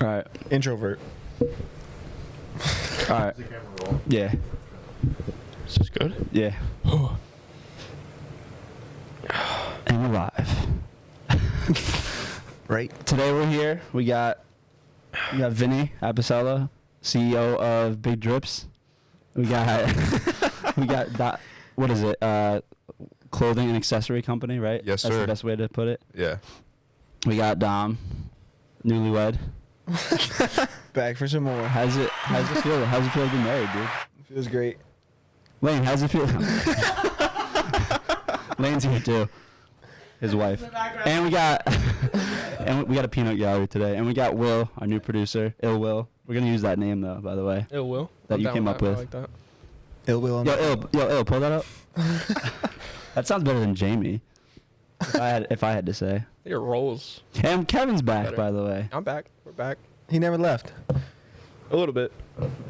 All right. Introvert. All right. Yeah. Is this good? Yeah. And we're live. Right. Today we're here. We got Vinny Apicella, CEO of Big Dripz. We got what is it? Clothing and accessory company, right? Yes, That's sir. the best way to put it. Yeah. We got Dom, newlywed. Back for some more. How's it feel? How's it feel to be married, dude? Feels great. Lane, how's it feel? Lane's here too. His wife. And we got a peanut gallery today. And we got Will, our new producer. Ill Will. We're gonna use that name though, by the way. Ill Will. That you came up with. I like that. Ill Will on Ill, pull that up. That sounds better than Jamie. If I had to say. It rolls. And Kevin's back, Better. by the way. I'm back. We're back. He never left. A little bit.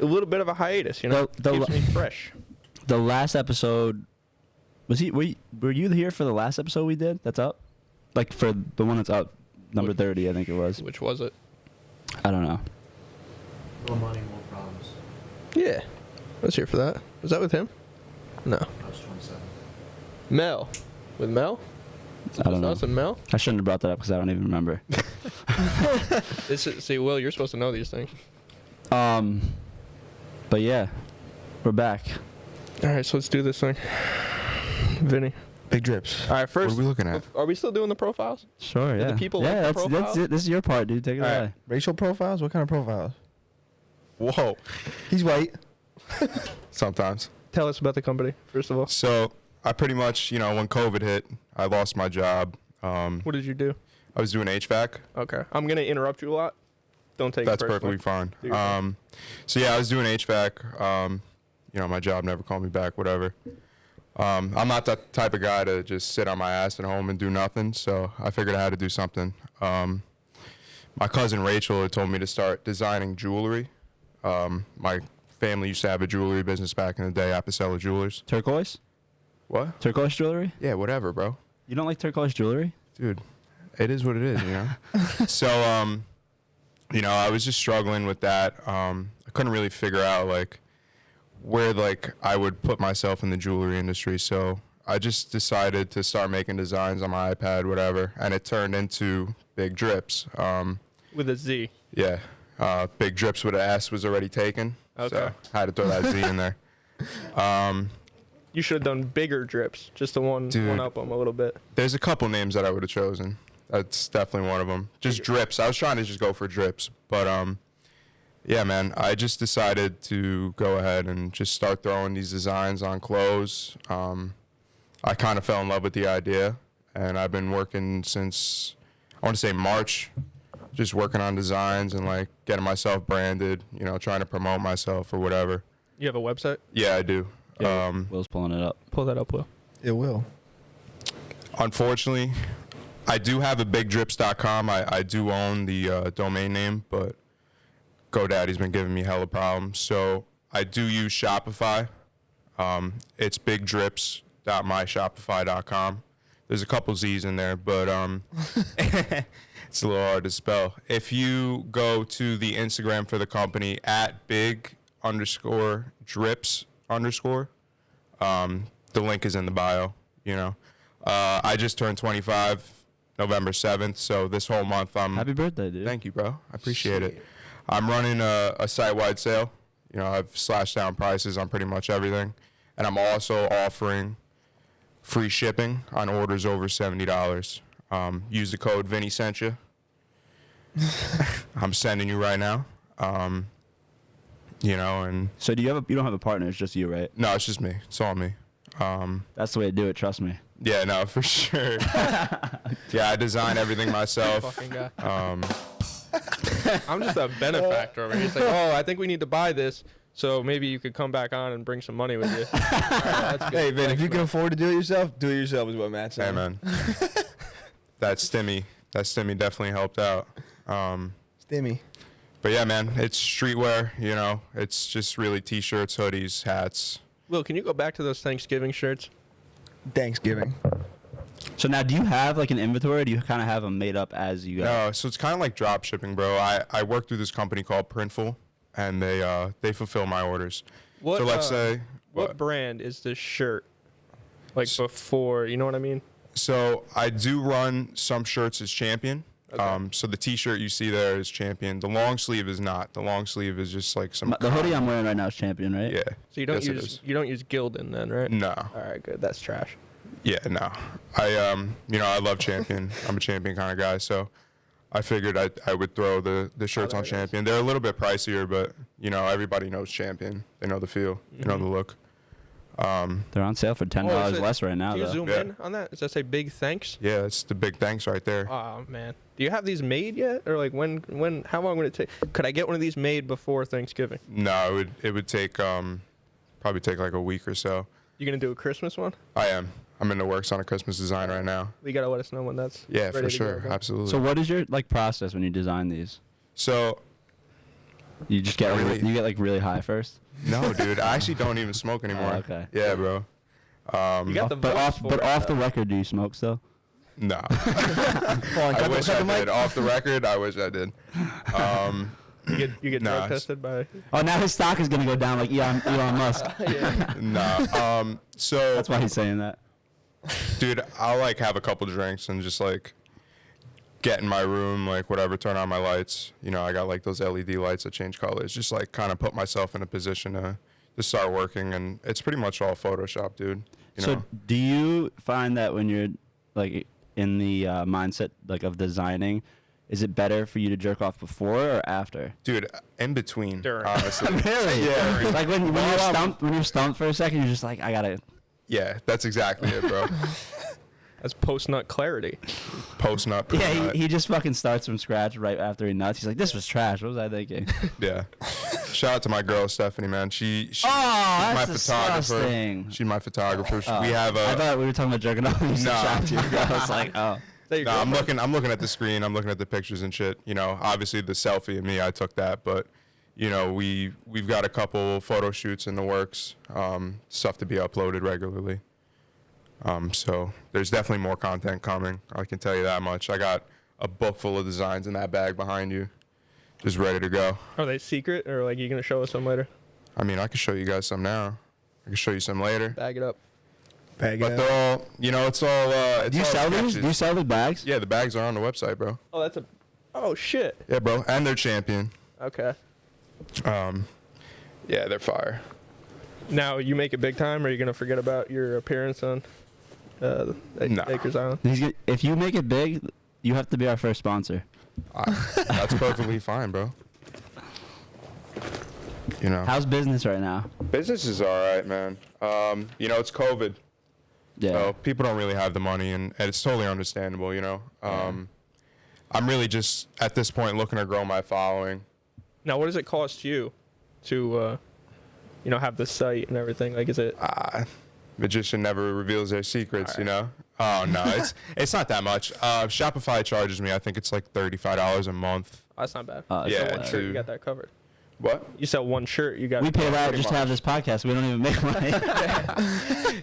A little bit of a hiatus, you know. Keeps me fresh. The last episode were you here for the last episode we did? That's up? Like for the one that's up, number 30, I think it was. Which was it? I don't know. More money, more problems. Yeah. I was here for that. Was that with him? No. I was 27. Mel. With Mel? I don't know. Us and Mel? I shouldn't have brought that up because I don't even remember. See, Will, you're supposed to know these things. But yeah, we're back. All right, so let's do this thing. Vinny. Big Dripz. All right, first. What are we looking at? Are we still doing the profiles? Sure, Do yeah. the people yeah, like the that's profiles? it. This is your part, dude. Take it All right. away. Racial profiles? What kind of profiles? Whoa. He's white. Sometimes. Tell us about the company, first of all. So I pretty much, when COVID hit, I lost my job. What did you do? I was doing HVAC. Okay. I'm going to interrupt you a lot. Don't take That's it personally. perfectly fine. Do your thing. So yeah, I was doing HVAC. My job never called me back, whatever. I'm not that type of guy to just sit on my ass at home and do nothing, so I figured I had to do something. My cousin Rachel had told me to start designing jewelry. My family used to have a jewelry business back in the day, Apicella Jewelers. Turquoise? What? Turquoise jewelry? Yeah, whatever, bro. You don't like turquoise jewelry? Dude, it is what it is, So, I was just struggling with that. I couldn't really figure out, where, I would put myself in the jewelry industry. So I just decided to start making designs on my iPad, whatever, and it turned into Big Dripz. With a Z. Yeah, Big Dripz with an S was already taken. Okay. So I had to throw that Z in there. You should have done bigger drips, just to one up them a little bit. There's a couple names that I would have chosen. That's definitely one of them. Just Dripz. I was trying to just go for Dripz, but yeah, man, I just decided to go ahead and just start throwing these designs on clothes. I kind of fell in love with the idea, and I've been working since, I want to say March, just working on designs and getting myself branded, trying to promote myself or whatever. You have a website? Yeah, I do. Yeah, Will's pulling it up. Pull that up, Will. It will. Unfortunately, I do have a bigdrips.com. I do own the domain name, but GoDaddy's been giving me hella problems. So I do use Shopify. It's bigdrips.myshopify.com. There's a couple Z's in there, but it's a little hard to spell. If you go to the Instagram for the company at big_drips_, the link is in the bio, I just turned 25 November 7th, so this whole month Happy birthday, dude. Thank you, bro. I appreciate it. I'm running a site-wide sale. I've slashed down prices on pretty much everything, and I'm also offering free shipping on orders over $70. Use the code Vinny sent you. I'm sending you right now. And So you don't have a partner, it's just you, right? no, it's just me. It's all me. That's the way to do it, trust me. Yeah, no, for sure. Yeah, I design everything myself. Fucking guy. I'm just a benefactor over here. It's I think we need to buy this, so maybe you could come back on and bring some money with you. All right, that's good. Hey, Vin, if Thanks, you can man. afford to do it yourself is what Matt said. Hey, man. That stimmy definitely helped out. Stimmy. But yeah, man, it's streetwear, It's just really T-shirts, hoodies, hats. Will, can you go back to those Thanksgiving shirts? Thanksgiving. So now, do you have like an inventory? Or do you kind of have them made up as you go? No, so it's kind of like drop shipping, bro. I work through this company called Printful, and they fulfill my orders. What, so let's say what brand is this shirt? Like before, you know what I mean? So I do run some shirts as Champion. Okay. So the T-shirt you see there is Champion. The long sleeve is not. The long sleeve is just like some. The hoodie I'm wearing right now is Champion, right? Yeah. So you don't Yes, it use is. you don't use Gildan then, right? No. All right, good. That's trash. Yeah, no. I love Champion. I'm a Champion kind of guy, so I figured I would throw the shirts there on it is. Champion. They're a little bit pricier, but everybody knows Champion. They know the feel. They know the look. They're on sale for $10 Oh, is it- less right now, Can you though. zoom Yeah. in on that? Does that say big thanks? Yeah, it's the big thanks right there. Oh man. Do you have these made yet? Or like when how long would it take? Could I get one of these made before Thanksgiving? No, it would take probably take like a week or so. You gonna do a Christmas one? I am. I'm in the works on a Christmas design right now. You gotta let us know when that's Yeah, ready for to sure. go, bro. Absolutely. So what is your like process when you design these? So You just get Really? you get like really high first. no, dude, I actually don't even smoke anymore. Oh, okay. Yeah, bro. You got the But votes off for but it, off the though. record, do you smoke still? No. Hold on, I cut wish the I mic. did. Off the record, I wish I did. You get Nah, drug tested by Oh, now his stock is gonna go down like Elon Musk. yeah. Nah. So, That's why he's saying that. dude, I'll like have a couple drinks and just like get in my room, like whatever, turn on my lights. I got like those LED lights that change colors. Just like kind of put myself in a position to start working, and it's pretty much all Photoshop, dude. So do you find that when you're like in the mindset like of designing, is it better for you to jerk off before or after? Dude, in between, During. honestly. Really? Yeah. Like when you're stumped for a second, you're just like, I gotta. Yeah, that's exactly it, bro. That's post nut clarity. Post nut. Yeah, pre-nut. he just fucking starts from scratch right after he nuts. He's like, this was trash. What was I thinking? Yeah. Shout out to my girl Stephanie, man. She's Oh, my that's photographer. disgusting. She's my photographer. Oh, We have I a. thought we were talking about jerking off. When you said Nah. shout out to your girl. I was like, oh. Is that your No, I'm girlfriend? looking at the screen. I'm looking at the pictures and shit. Obviously the selfie of me, I took that, but we've got a couple photo shoots in the works. Stuff to be uploaded regularly. So there's definitely more content coming. I can tell you that much. I got a book full of designs in that bag behind you, just ready to go. Are they secret or like you gonna show us some later? I mean, I can show you guys some now. I can show you some later. Bag it up. Bag But it they're up. all, it's all. It's Do you all sell these? sketches. Do you sell the bags? Yeah, the bags are on the website, bro. Oh, that's a. Oh shit. Yeah, bro, and they're Champion. Okay. Yeah, they're fire. Now you make it big time, or are you gonna forget about your appearance on Nah. Yikers Island? If you make it big, you have to be our first sponsor. That's perfectly fine, bro. How's business right now? Business is all right, man. It's COVID, Yeah. so people don't really have the money, and it's totally understandable, I'm really just, at this point, looking to grow my following. Now, what does it cost you to, have the site and everything? Like, is it? Magician never reveals their secrets, Oh, no, it's not that much. Shopify charges me, I think it's like $35 a month. Oh, that's not bad. It's You yeah, sell one shirt, you to- got that covered. What? You sell one shirt, you got. we pay that pretty just to have this podcast. We don't even make money.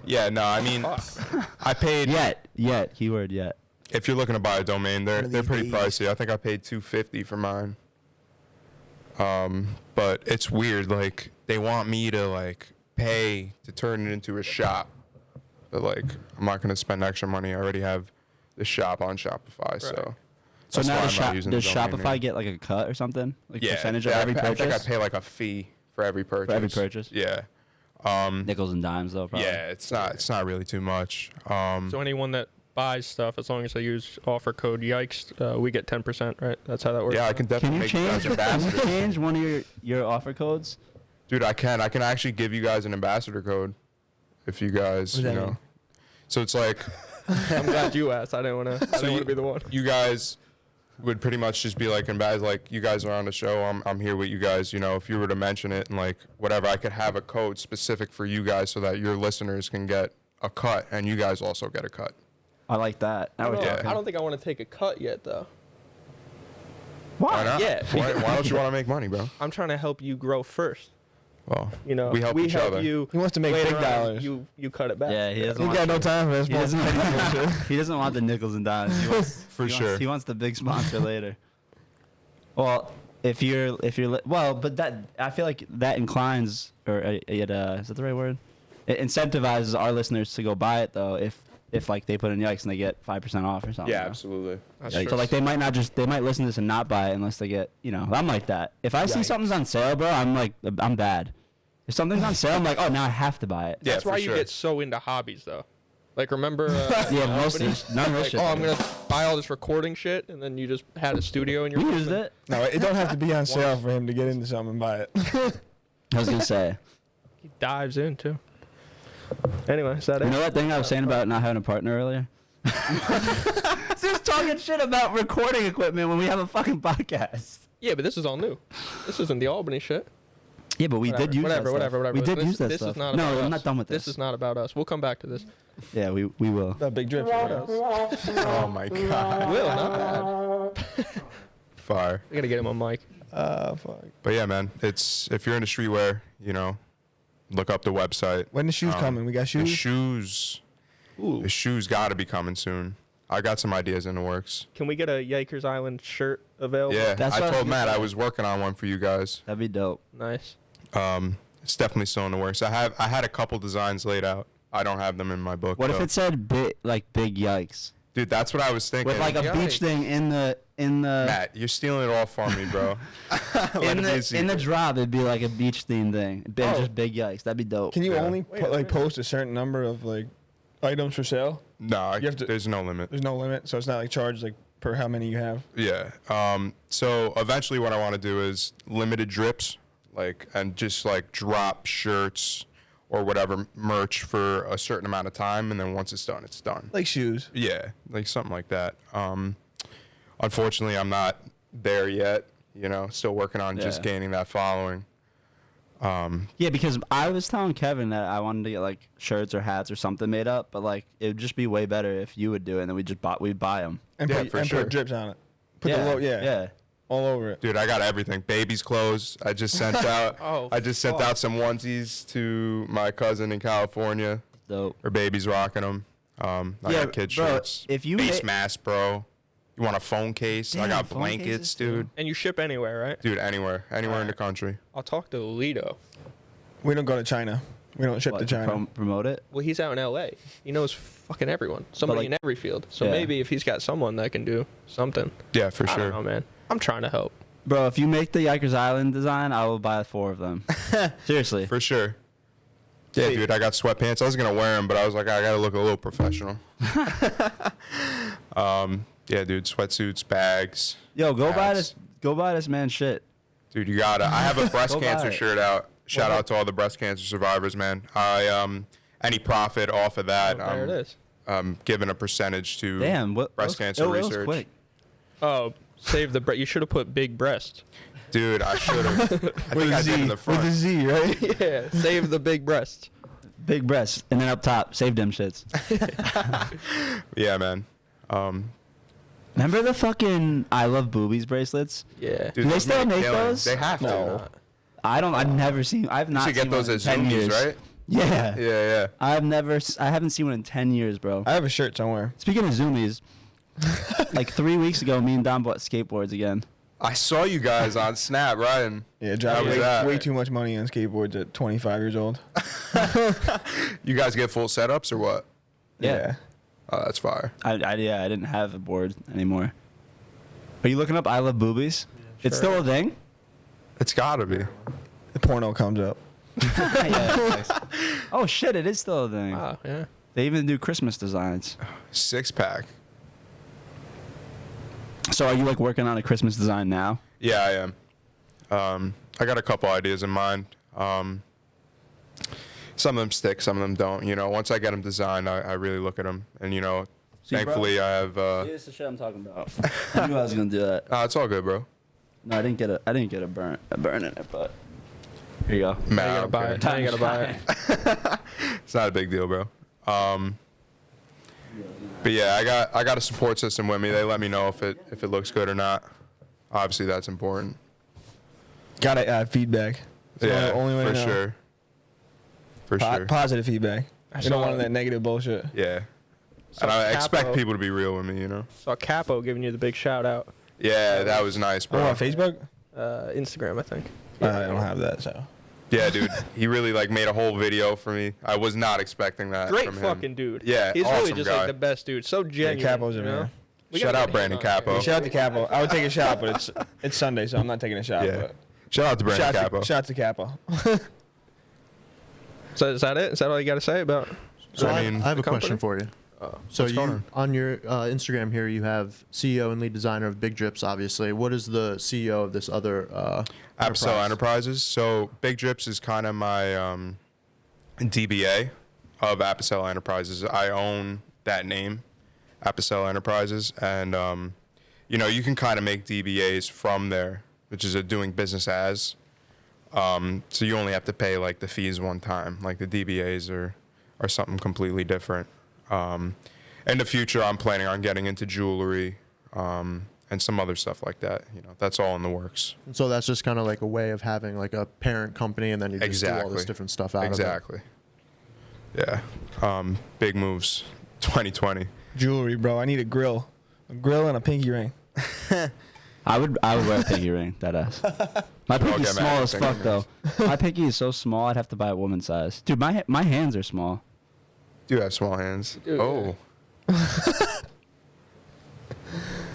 Yeah, no, I mean, Fuck. I paid, Yet. Keyword yet. if you're looking to buy a domain, they're of they're these pretty days. pricey. I think I paid $250 for mine. But it's weird. Like they want me to like pay to turn it into a shop, but like I'm not gonna spend extra money. I already have the shop on Shopify, so. So that's now why does, I'm not using the does domain Shopify name. get like a cut or something? Like Yeah, percentage of yeah, every I purchase? think I pay like a fee for every purchase. every purchase? Yeah. Nickels and dimes though, probably. Yeah, it's not really too much. So anyone that buys stuff, as long as they use offer code Yikes, we get 10%, right? That's how that works. Yeah, I can Can definitely you make you guys change? Can you ambassadors. change one of your offer codes? Dude, I can actually give you guys an ambassador code if you guys, What does that mean? So it's like I'm glad you asked. I didn't want to be the one. you guys would pretty much just be like like you guys are on the show. I'm here with you guys. If you were to mention it and like whatever, I could have a code specific for you guys so that your listeners can get a cut and you guys also get a cut. I like that. Now we're Yeah. talking. I don't think I want to take a cut yet, though. Why not? Yeah. Why don't you want to make money, bro? I'm trying to help you grow first. Well, You know, we help each other. you. He wants to make later big on, dollars. You cut it back. Yeah, he doesn't He want got no time for this. he doesn't, he doesn't want the nickels and dimes. He wants, For sure. He wants the big sponsor later. Well, if you're well, but that I feel like that inclines or is that the right word? It incentivizes our listeners to go buy it though. If like they put in Yikes and they get 5% off or something. Yeah, bro. absolutely. That's So true. like they might listen to this and not buy it unless they get, you know, I'm like that. If I see Yikes. something's on sale, bro, I'm like, I'm bad. If something's on sale, I'm like, oh, now I have to buy it. Yeah, That's for why sure. you get so into hobbies, though. Like, remember? Yeah, the most of Albany? this, none of this Like, shit. oh, I'm gonna buy all this recording shit, and then you just had a studio in your. We basement. used it. No, it don't have to be on sale for him to get into something and buy it. I was gonna say. He dives in too. Anyway, is that You it? know that thing I was saying about not having a partner earlier? Just talking shit about recording equipment when we have a fucking podcast. Yeah, but this is all new. This isn't the Albany shit. Yeah, but we Whatever, did use whatever, that whatever, stuff. whatever. We did This- use that this stuff. is not No, about I'm us. not done with this. This is not about us. We'll come back to this. Yeah, we will. That Big Dripz. Oh my god. Will, not bad. Fire. I gotta get him on mic. Fuck. But yeah, man, it's if you're into streetwear, you know, look up the website. When the shoes coming? We got The shoes. shoes. Ooh. The shoes got to be coming soon. I got some ideas in the works. Can we get a Yikers Island shirt available? Yeah, That's I what I was told gonna Matt I say. was working on one for you guys. That'd be dope. Nice. It's definitely still in the works. I had a couple designs laid out. I don't have them in my book. What if though. it said big Yikes Dude, that's what I was thinking. with like a beach Yikes. thing in the Matt, you're stealing it all from me, bro. Let in it be a the secret. drop? It'd be like a beach theme thing. Oh. Just big Yikes. That'd be dope. Can you Yeah. only Wait a minute. post a certain number of like items for sale? No, You have to- there's no limit. There's no limit, so it's not like charged like per how many you have. Yeah. So eventually, what I want to do is limited drips, like, and just like drop shirts or whatever merch for a certain amount of time, and then once it's done, it's done. Like shoes. Yeah, like something like that. Unfortunately, I'm not there yet. You know, still working on just Yeah. gaining that following. Yeah, because I was telling Kevin that I wanted to get like shirts or hats or something made up, but like it would just be way better if you would do it, and then we'd buy them. And Yeah, put, for and sure. put drips on it. Put yeah, the logo, yeah. all over it. Dude, I got everything. Baby's clothes. I just sent out. Oh, I just sent fuck. out some onesies to my cousin in California. Dope. Her baby's rocking them. I Yeah, got kid bro, shirts. if you face ma- mask, bro. You want a phone case? I Damn, got phone blankets, cases, too. dude. And you ship anywhere, right? Dude, anywhere in the country. I'll talk to Lido. We don't go to China. We don't ship What, to China. promote it. Well, he's out in L.A. He knows fucking everyone. Somebody like- in every field. So Yeah. maybe if he's got someone that can do something. Yeah, for I sure. don't know, man. I'm trying to help. Bro, if you make the Yikers Island design, I will buy 4 of them. Seriously. For sure. Yeah, Sweet. dude, I got sweatpants. I was gonna wear them, but I was like, I gotta look a little professional. Yeah, dude, sweatsuits, bags. Yo, go buy hats. this. Go buy this man shit. Dude, you gotta. I have a breast Go buy cancer it. shirt out. Shout out to all the breast cancer survivors, man. I any profit off of that, Oh, there it is. giving a percentage to Damn, what breast that was- cancer it was research. quick. Oh, save the breast. You should have put big breast. Dude, I should have. I think I did in the With front. a Z, right? Yeah, save the big breast. Big breasts, and then up top, save them shits. Yeah, man. Remember the fucking I love boobies bracelets? Yeah. Dude, Do they those still make killing. those? They have to. No. I don't. I've never seen. I've You not. should get seen those one at in 10 Zoomies, years. right? Yeah. Yeah. I haven't seen one in 10 years, bro. I have a shirt somewhere. Speaking of Zoomies, like 3 weeks ago, me and Dom bought skateboards again. I saw you guys on Snap riding. Yeah, How dropped was way, that? way too much money on skateboards at 25 years old. You guys get full setups or what? Yeah. Oh, that's fire. I didn't have a board anymore. Are you looking up I love boobies? It's Sure. still a thing? It's gotta be. The porno comes up. Yeah, it's nice. Oh shit, it is still a thing. Wow, yeah. They even do Christmas designs. 6-pack. So are you like working on a Christmas design now? Yeah, I am. I got a couple ideas in mind. Some of them stick, some of them don't. You know, once I get them designed, I really look at them, and you know, See, thankfully I have. This is the shit I'm talking about. I knew I was gonna do that. It's all good, bro. No, I didn't get a burn in it, but here you go. Nah, Now you gotta buy it. Now you gotta buy it. It's not a big deal, bro. But yeah, I got a support system with me. They let me know if it looks good or not. Obviously, that's important. Gotta add feedback. the Yeah, only way for to know. sure. For sure. Positive feedback. I You don't saw- want that negative bullshit. Yeah. saw And I Capo- expect people to be real with me, you know? Saw Capo giving you the big shout out. Yeah, that was nice, Oh, bro. on Facebook? Instagram, I think. I don't have that, so. Yeah, dude. He really like made a whole video for me. I was not expecting that Great from him. fucking dude. Yeah, He's really awesome just guy. like the best dude. So genuine. Capo's a you know? man. We Shout gotta out get Brandon him on Capo. here. Shout out to Capo. I would take a shot, but it's Sunday, so I'm not taking a shot. Yeah. But Shout out to Brandon Capo. shout to Capo. So is that it? Is that all you got to say about? So I I, mean, I have the a question company? for you. So what's going you on your Instagram here, you have CEO and lead designer of Big Dripz. Obviously, what is the CEO of this other Apicella Enterprises. So Big Dripz is kind of my DBA of Apicella Enterprises. I own that name, Apicella Enterprises, and you know, you can kind of make DBAs from there, which is a doing business as. So you only have to pay like the fees one time. Like the DBAs are something completely different. In the future, I'm planning on getting into jewelry and some other stuff like that. You know, that's all in the works. And so that's just kind of like a way of having like a parent company, and then you just do all this Exactly. different stuff out Exactly. Yeah. Big moves. 2020. Jewelry, bro. I need a grill and a pinky ring. I would wear a pinky ring. That ass. My Should all pinky's get mad small at as pinky fuck though. My pinky is so small. I'd have to buy a woman's size. Dude, my hands are small. Do have small hands. Dude, Oh.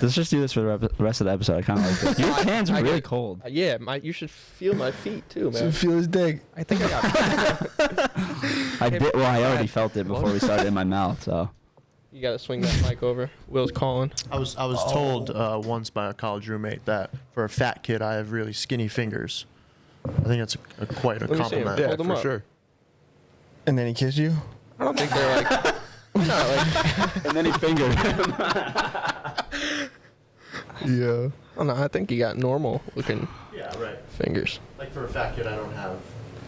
Let's just do this for the rest of the episode. I kind of like this. Your hands are I really get- cold. Yeah, you should feel my feet too, So man. feel his dick. I think I got. I did. Well, I already felt it before we started in my mouth. So You got to swing that mic over. Will's calling. I was told once by a college roommate that for a fat kid, I have really skinny fingers. I think that's quite a Let me see 'em. compliment. Yeah. Yeah, Hold 'em for up. sure. And then he kissed you? I don't think they're like. No, like. and then he fingered. Yeah. Oh no, I think you got normal looking Yeah, right. fingers. Like for a fat kid, I don't have.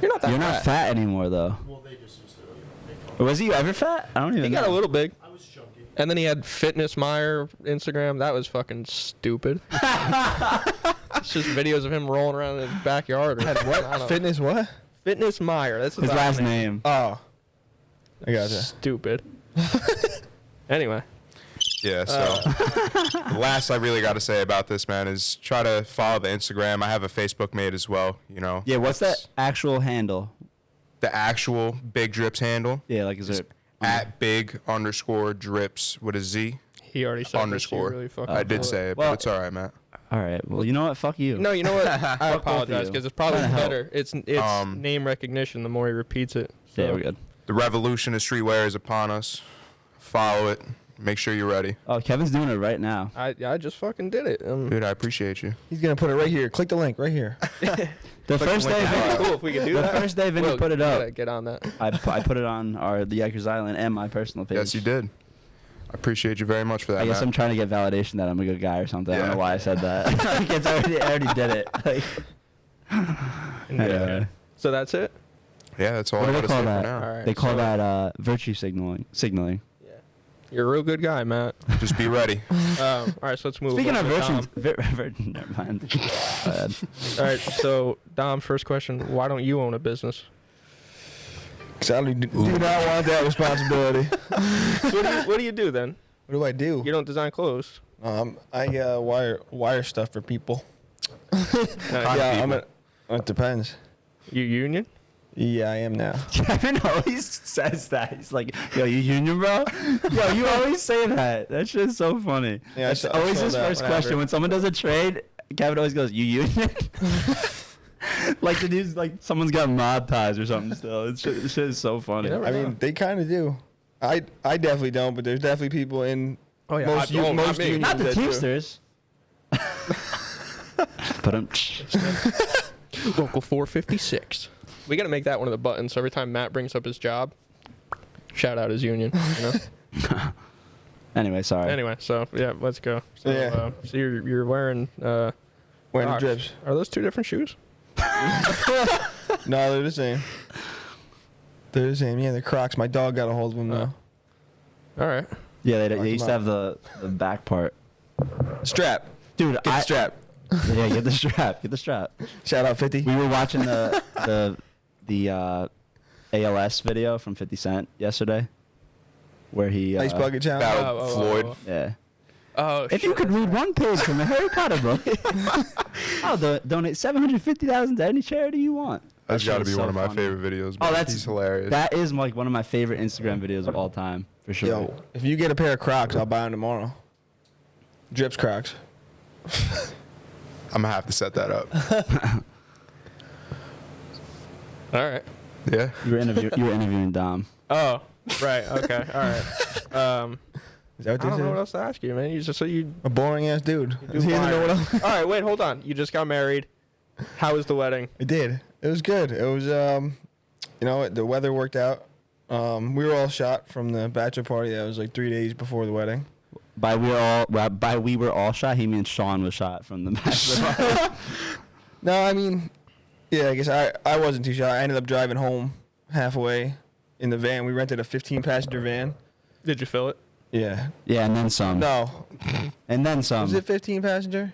You're not that You're not fat anymore though. Well, they just used to make fun. Was he ever fat? I don't even He know. got a little big. I was chunky. And then he had Fitness Mayr Instagram. That was fucking stupid. It's just videos of him rolling around in his backyard. Or Had I don't what? know. Fitness what? Fitness Mayr. That's His last name. Oh. I gotcha. Stupid. Anyway. Yeah, so the last I really got to say about this, man, is try to follow the Instagram. I have a Facebook made as well, you know. Yeah, what's that It's actual handle? The actual Big Dripz handle. Yeah, like is It's it at big_Dripz with a Z He already said underscore. This, you really fucking I did blew say it, Well- but it's all right, Matt. All right. Well, you know what? Fuck you. No, you know what? I Fuck both of apologize you. because it's probably Trying to help. better. It's Um, name recognition the more he repeats it. Yeah, So- we're good. The revolution of streetwear is upon us. Follow it. Make sure you're ready. Oh, Kevin's doing it right now. I just fucking did it. Dude, I appreciate you. He's going to put it right here. Click the link right here. The first day, That'd be cool if we could do the that. first day Vinny Will, put it you up. gotta get on that. I put it on the Yikers Island and my personal page. Yes, you did. I appreciate you very much for that, I guess Matt. I'm trying to get validation that I'm a good guy or something. I don't Yeah. know why I said that. I already did it. Like, anyway. So that's it. Yeah, that's all What I do got they to say call for that? now. All right. They call so- that virtue signaling. Yeah. You're a real good guy, Matt. Just be ready. All right, so let's move. Speaking on of to virtues, Dom. never mind. Bad. All right, so Dom, first question: why don't you own a business? Because I do not want that responsibility. So what do you do then? What do I do? You don't design clothes. I wire stuff for people. Yeah, people. It depends. You union? Yeah, I am now. Kevin always says that. He's like, "Yo, you union, bro? Yo, you always say that. That shit's so funny." Yeah, That's I always saw his that, first whatever. question when someone does a trade. Kevin always goes, "You union?" Like the dude's like someone's got mob ties or something. Still, it's shit is so funny. You never I know. mean, they kind of do. I definitely don't, but there's definitely people in most not me. unions Not the that do. Teamsters. But Local 456. We got to make that one of the buttons. So every time Matt brings up his job, shout out his union. You know? anyway, sorry. Anyway, so yeah, let's go. So, Yeah. so you're wearing Wearing the Crocs. drips. Are those two different shoes? No, they're the same. They're the same. Yeah, they're Crocs. My dog got a hold of them now. All right. Yeah, Lock they used them to have the back part. Strap. Dude, Get the strap. Yeah, get the strap. Get the strap. Shout out 50. We were watching the ALS video from 50 Cent yesterce, where he Ice bucket challenge. Battle Floyd. Yeah. Oh, If you could read one page from a Harry Potter book, I'll donate $750,000 to any charity you want. That's got to shit be is one so of my funny. favorite videos. Oh, bro. that's He's hilarious. That is like one of my favorite Instagram videos of all time, for sure. Yo, if you get a pair of Crocs, I'll buy them tomorrow. Dripz Crocs. I'm gonna have to set that up. all right. Yeah. You were interviewing Dom. Oh, right. Okay. All right. Is that what I they don't know what said? else to ask you, man. You just so you A boring ass dude. do He doesn't know what else. all right. Wait, hold on. You just got married. How was the wedding? It did. It was good. It was, you know, the weather worked out. We were all shot from the bachelor party. That was like 3 days before the wedding. By we were all shot, he means Sean was shot from the bachelor party. No, I mean, yeah, I guess I wasn't too shot. I ended up driving home halfway in the van. We rented a 15-passenger van. Did you fill it? Yeah. Yeah, and then some. No. And then some. Was it 15-passenger?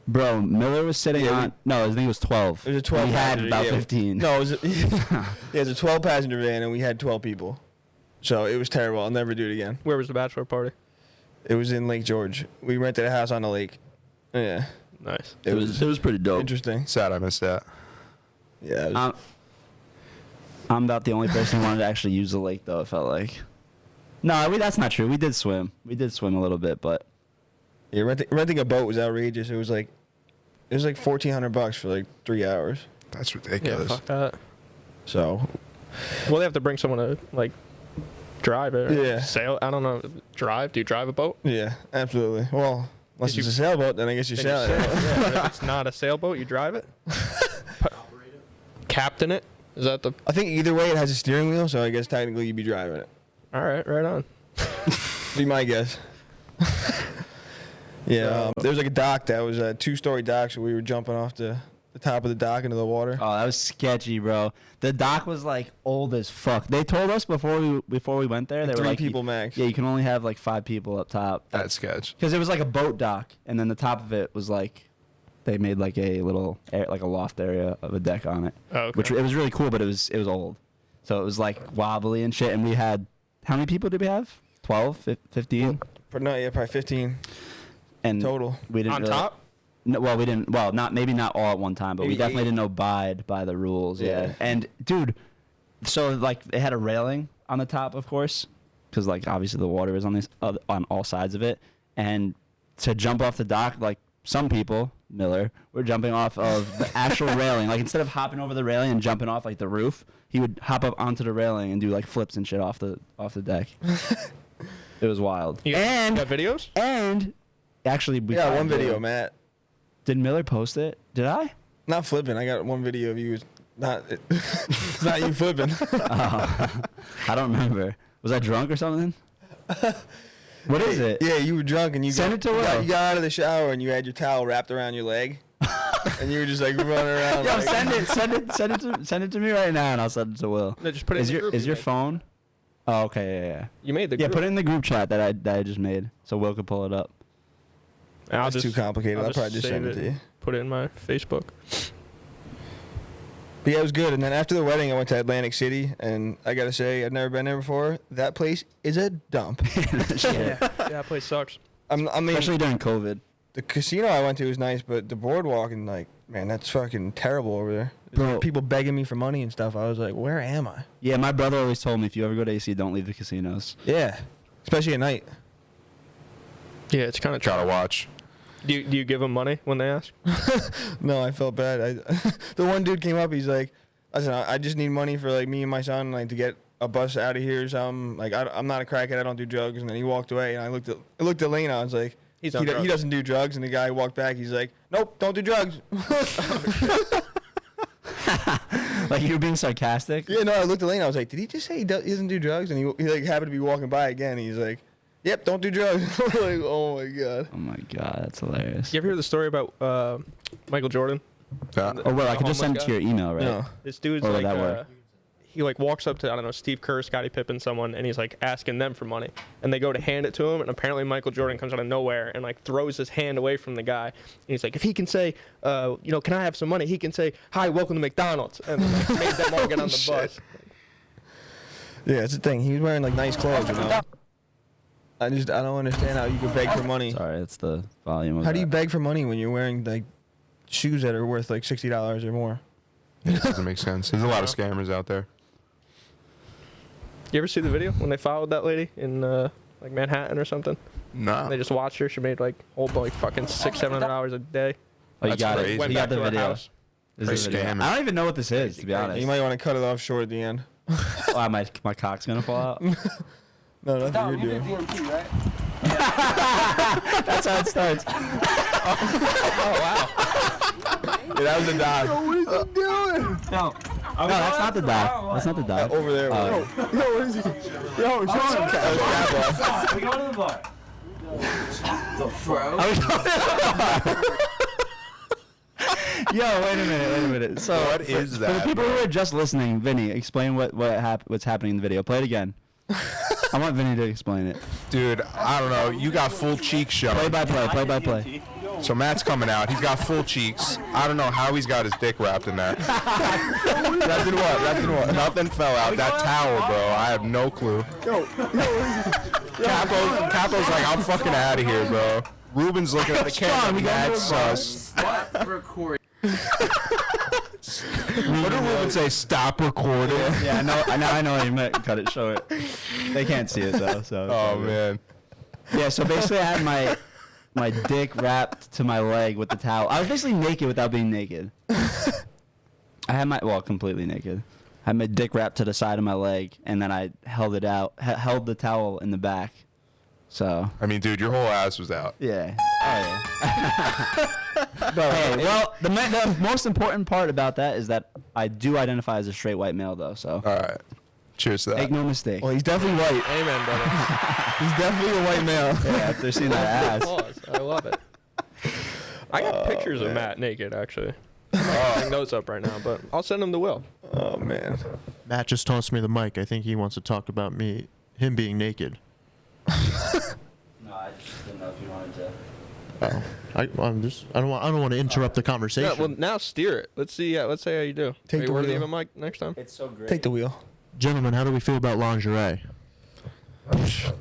Bro, Miller was sitting Yeah, on. No, I think it was 12. It was a 12 We had passenger, about yeah. 15. No, it was yeah, it was a 12-passenger van, and we had 12 people. So it was terrible. I'll never do it again. Where was the bachelor party? It was in Lake George. We rented a house on the lake. Yeah. Nice. It was pretty dope. interesting. Sad I missed that. Yeah. It was, I'm about the only person who wanted to actually use the lake, though. It felt like. No, that's not true. We did swim. We did swim a little bit, but yeah, renting a boat was outrageous. It was like $1,400 for like 3 hours. That's Yeah, ridiculous. fuck that. So Well, they have to bring someone to like drive it. Or Yeah. Sail. I don't know. Drive. Do you drive a boat? yeah, absolutely. Well, unless Did it's you- a sailboat, then I guess you Then sail you it. sail. Yeah, but if it's not a sailboat, you drive it. Captain it. Is that the? I think either way it has a steering wheel, so I guess technically you'd be driving it. All right. Right on. Be my guess. Yeah, there was like a dock that was a 2-story dock, so we were jumping off the top of the dock into the water. oh, that was sketchy, bro. The dock was like old as fuck. They told us before we went there, they were 3 like, people max. yeah, you can only have like 5 people up top. That's sketch. Because it was like a boat dock, and then the top of it was like, they made like a little like a loft area of a deck on it, Oh, okay. which it was really cool, but it was old, so it was like wobbly and shit. And we had, how many people did we have? 12, 15, No, yeah, probably 15 and total. we didn't on really, top. No, well, we didn't. Well, maybe not all at one time, but we Maybe definitely 8. didn't abide by the rules. Yeah. Yeah. And dude, so like it had a railing on the top, of course, because like obviously the water is on this on all sides of it. And to jump off the dock, like some people, Miller, were jumping off of the actual railing. Like instead of hopping over the railing and jumping off like the roof, he would hop up onto the railing and do like flips and shit off the deck. It was wild. You got videos? And actually, we Yeah, got one video, Matt. Did Miller post it? Did I? Not flipping. I got one video of you. Not, it's not you flipping. Oh, I don't remember. Was I drunk or something? What is it? Yeah, you were drunk and you Send got, it to you got- Will. you got out of the shower and you had your towel wrapped around your leg, and you were just like running around. Yo, like, send it to me right now, and I'll send it to Will. No, just put it Is in the your group is you your made. phone? Oh, okay, yeah. You made the Yeah, group. put it in the group chat that I just made, so Will could pull it up. I'll That's too complicated. I'll probably just save send it to you. Put it in my Facebook. But yeah, it was good. And then after the wedding, I went to Atlantic City, and I gotta say, I've never been there before. That place is a dump. Yeah, that place sucks. I mean, Especially during COVID. the casino I went to was nice, but the boardwalk and like, man, that's fucking terrible over there. There's Bro. like people begging me for money and stuff. I was like, where am I? Yeah, my brother always told me if you ever go to AC, don't leave the casinos. Yeah, especially at night. Yeah, it's kind of. Try to watch. Do you give them money when they ask? No, I felt bad. The one dude came up. He's like, "Listen, I just need money for like me and my son, like to get a bus out of here or something. Like I'm not a crackhead. I don't do drugs." And then he walked away. And I looked at Lena. I was like, He's he, on he drugs. doesn't do drugs. And the guy walked back. He's like, "Nope, don't do drugs." Like you were being sarcastic. Yeah, no. I looked at Lena. I was like, "Did he just say he doesn't do drugs?" And he like happened to be walking by again. And he's like, "Yep, don't do drugs." I'm like, oh my god. Oh my god, that's hilarious. You ever hear the story about Michael Jordan? Yeah. Oh well, I could just send it homeless to your email, right? No. This dude's Or would like, that work? he like walks up to, I don't know, Steve Kerr, Scottie Pippen, someone, and he's like asking them for money, and they go to hand it to him, and apparently Michael Jordan comes out of nowhere and like throws his hand away from the guy, and he's like, if he can say, you know, can I have some money, he can say, hi, welcome to McDonald's, and like, made them all get on the bus. Yeah, that's the thing. He was wearing like nice clothes, you know. I don't understand how you could beg for money. Sorry, that's the volume of How do you that. beg for money when you're wearing like shoes that are worth like $60 or more? It doesn't make sense. There's a lot of scammers out there. You ever see the video when they followed that lady in like Manhattan or something? Nah. They just watched her. She made like like fucking $600-700 a day. Oh, you That's got crazy. it. Went You got back the to her video. house. There's Crazy a video. scamming. I don't even know what this is, to be honest. You might want to cut it off short at the end. Oh, my cock's gonna fall out. No, that's what you're doing. DMT, right? That's how it starts. Oh wow. Yeah, that was a dive. What is he doing? No. No, that's not the dog. That's not the dog. Over there. Oh. Yo, what is he? Yo, Sean. We go to the bar. The bro. Yo, wait a minute. So, What is For the that, people bro? who are just listening, Vinny, explain what's happening in the video. Play it again. I want Vinny to explain it. Dude, I don't know. You got full cheeks Play showing. by play. So Matt's coming out. He's got full cheeks. I don't know how he's got his dick wrapped in that. Wrapped in what? Nothing fell out. That towel, bro. I have no clue. Capo's like, I'm fucking out of here, bro. Ruben's looking at the camera. Mad sus. What record? What did Ruben say? Stop recording. Yeah, I know what you meant. Cut it, show it. They can't see it though. So. Oh man. Yeah, so basically I had my dick wrapped to my leg with the towel. I was basically naked without being naked. I had completely naked. I had my dick wrapped to the side of my leg, and then I held it out, held the towel in the back. So. I mean, dude, your whole ass was out. Yeah. Oh yeah. Hey, well, the most important part about that is that I do identify as a straight white male, though. So. All right. Cheers to that. Make no mistake. Well, he's definitely white. Amen, brother. He's definitely a white male. Yeah, after seeing that ass. Applause. I love it. I got pictures of Matt naked, actually. I'll bring those up right now, but I'll send them to Will. Oh man. Matt just tossed me the mic. I think he wants to talk about him being naked. No, I just didn't know if you wanted to. Oh, I don't want to interrupt the conversation. Yeah, well, now steer it. Let's see. Let's see how you do. Take Are you the worthy wheel. of a mic next time? It's so great. Take the wheel. Gentlemen, how do we feel about lingerie?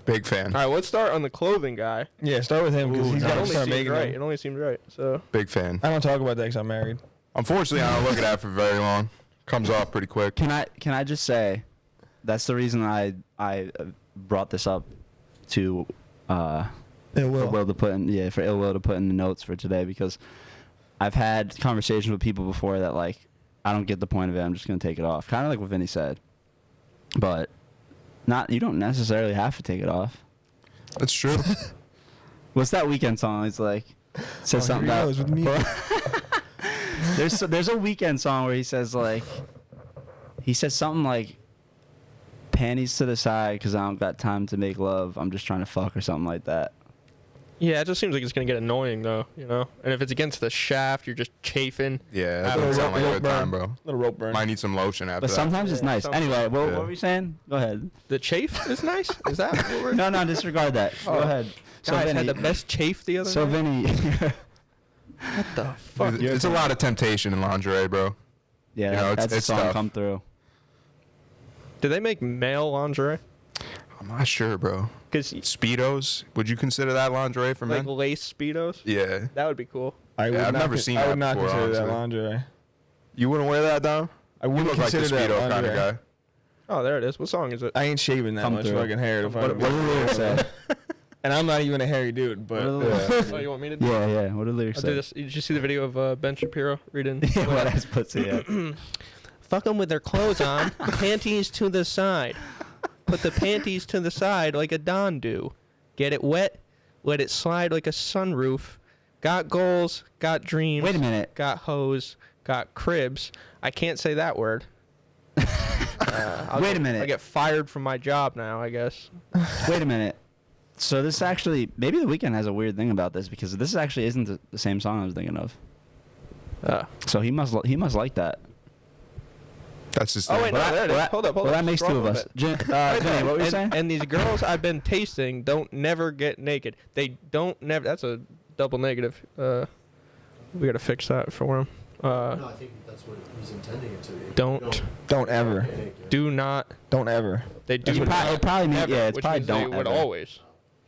Big fan. All right, let's start on the clothing guy. Yeah, start with him because Ooh, he's It got to only start seems making right. them. It only seems right. So Big fan. I don't talk about that because I'm married. Unfortunately, I don't look at that for very long. Comes off pretty quick. Can I just say, that's the reason I brought this up to It for will. Will to put in for Ill Will to put in the notes for today, because I've had conversations with people before that like I don't get the point of it. I'm just gonna take it off, kind of like what Vinny said, but you don't necessarily have to take it off. That's true. What's that Weekend song? It's like says Oh, something here he about. goes with me. There's a Weekend song where he says something like panties to the side because I don't got time to make love. I'm just trying to fuck or something like that. yeah, it just seems like it's gonna get annoying though, you know. And if it's against the shaft, you're just chafing. Yeah, that Little doesn't sound like a rope good time, burn. bro. Little rope burn. Might need some lotion after But that. sometimes it's Yeah, nice. sometimes. Anyway, Yeah. what were we saying? Go ahead. The chafe is nice. Is that what we're? No, disregard that. Go ahead. So Guys Vinny, had the best chafe the other so night. Vinny, What the fuck? Dude, it's a lot of temptation in lingerie, bro. yeah, You know, that's the it's song tough. come through. Do they make male lingerie? I'm not sure, bro. Because Speedos, would you consider that lingerie for like men? lace speedos. Yeah. That would be cool. I would I've not never con- seen I that would not before, consider that honestly. lingerie. You wouldn't wear that, Dom? I You wouldn't look like the consider that Speedo kind of lingerie. guy. Oh, there it is. What song is it? I ain't shaving that Come much through. fucking hair to What find do the lyrics say? And I'm not even a hairy dude, but What do the lyrics Oh, say? you want me to? Do Yeah. What do the lyrics I'll do say? this. Did you see the video of Ben Shapiro reading? Yeah, what ass pussy? Yeah. Fuck them with their clothes on, panties to the side. Put the panties to the side like a Don do. Get it wet, let it slide like a sunroof. Got goals, got dreams. Wait a minute. Got hoes, got cribs. I can't say that word. Wait a minute. I get fired from my job now, I guess. Wait a minute. So this actually, maybe the Weeknd has a weird thing about this, because this actually isn't the same song I was thinking of. So he must like that. That's just. Oh wait, no, there it is. Hold up. Well, that makes two Scroll of a us. bit. Vinny, what were you saying? And these girls I've been tasting don't never get naked. They don't never. That's a double negative. We gotta fix that for him. No, I think that's what he's intending it to be. Don't ever. Do not. Don't ever. They do. It probably means, never, yeah, it's which probably means don't they would ever. always.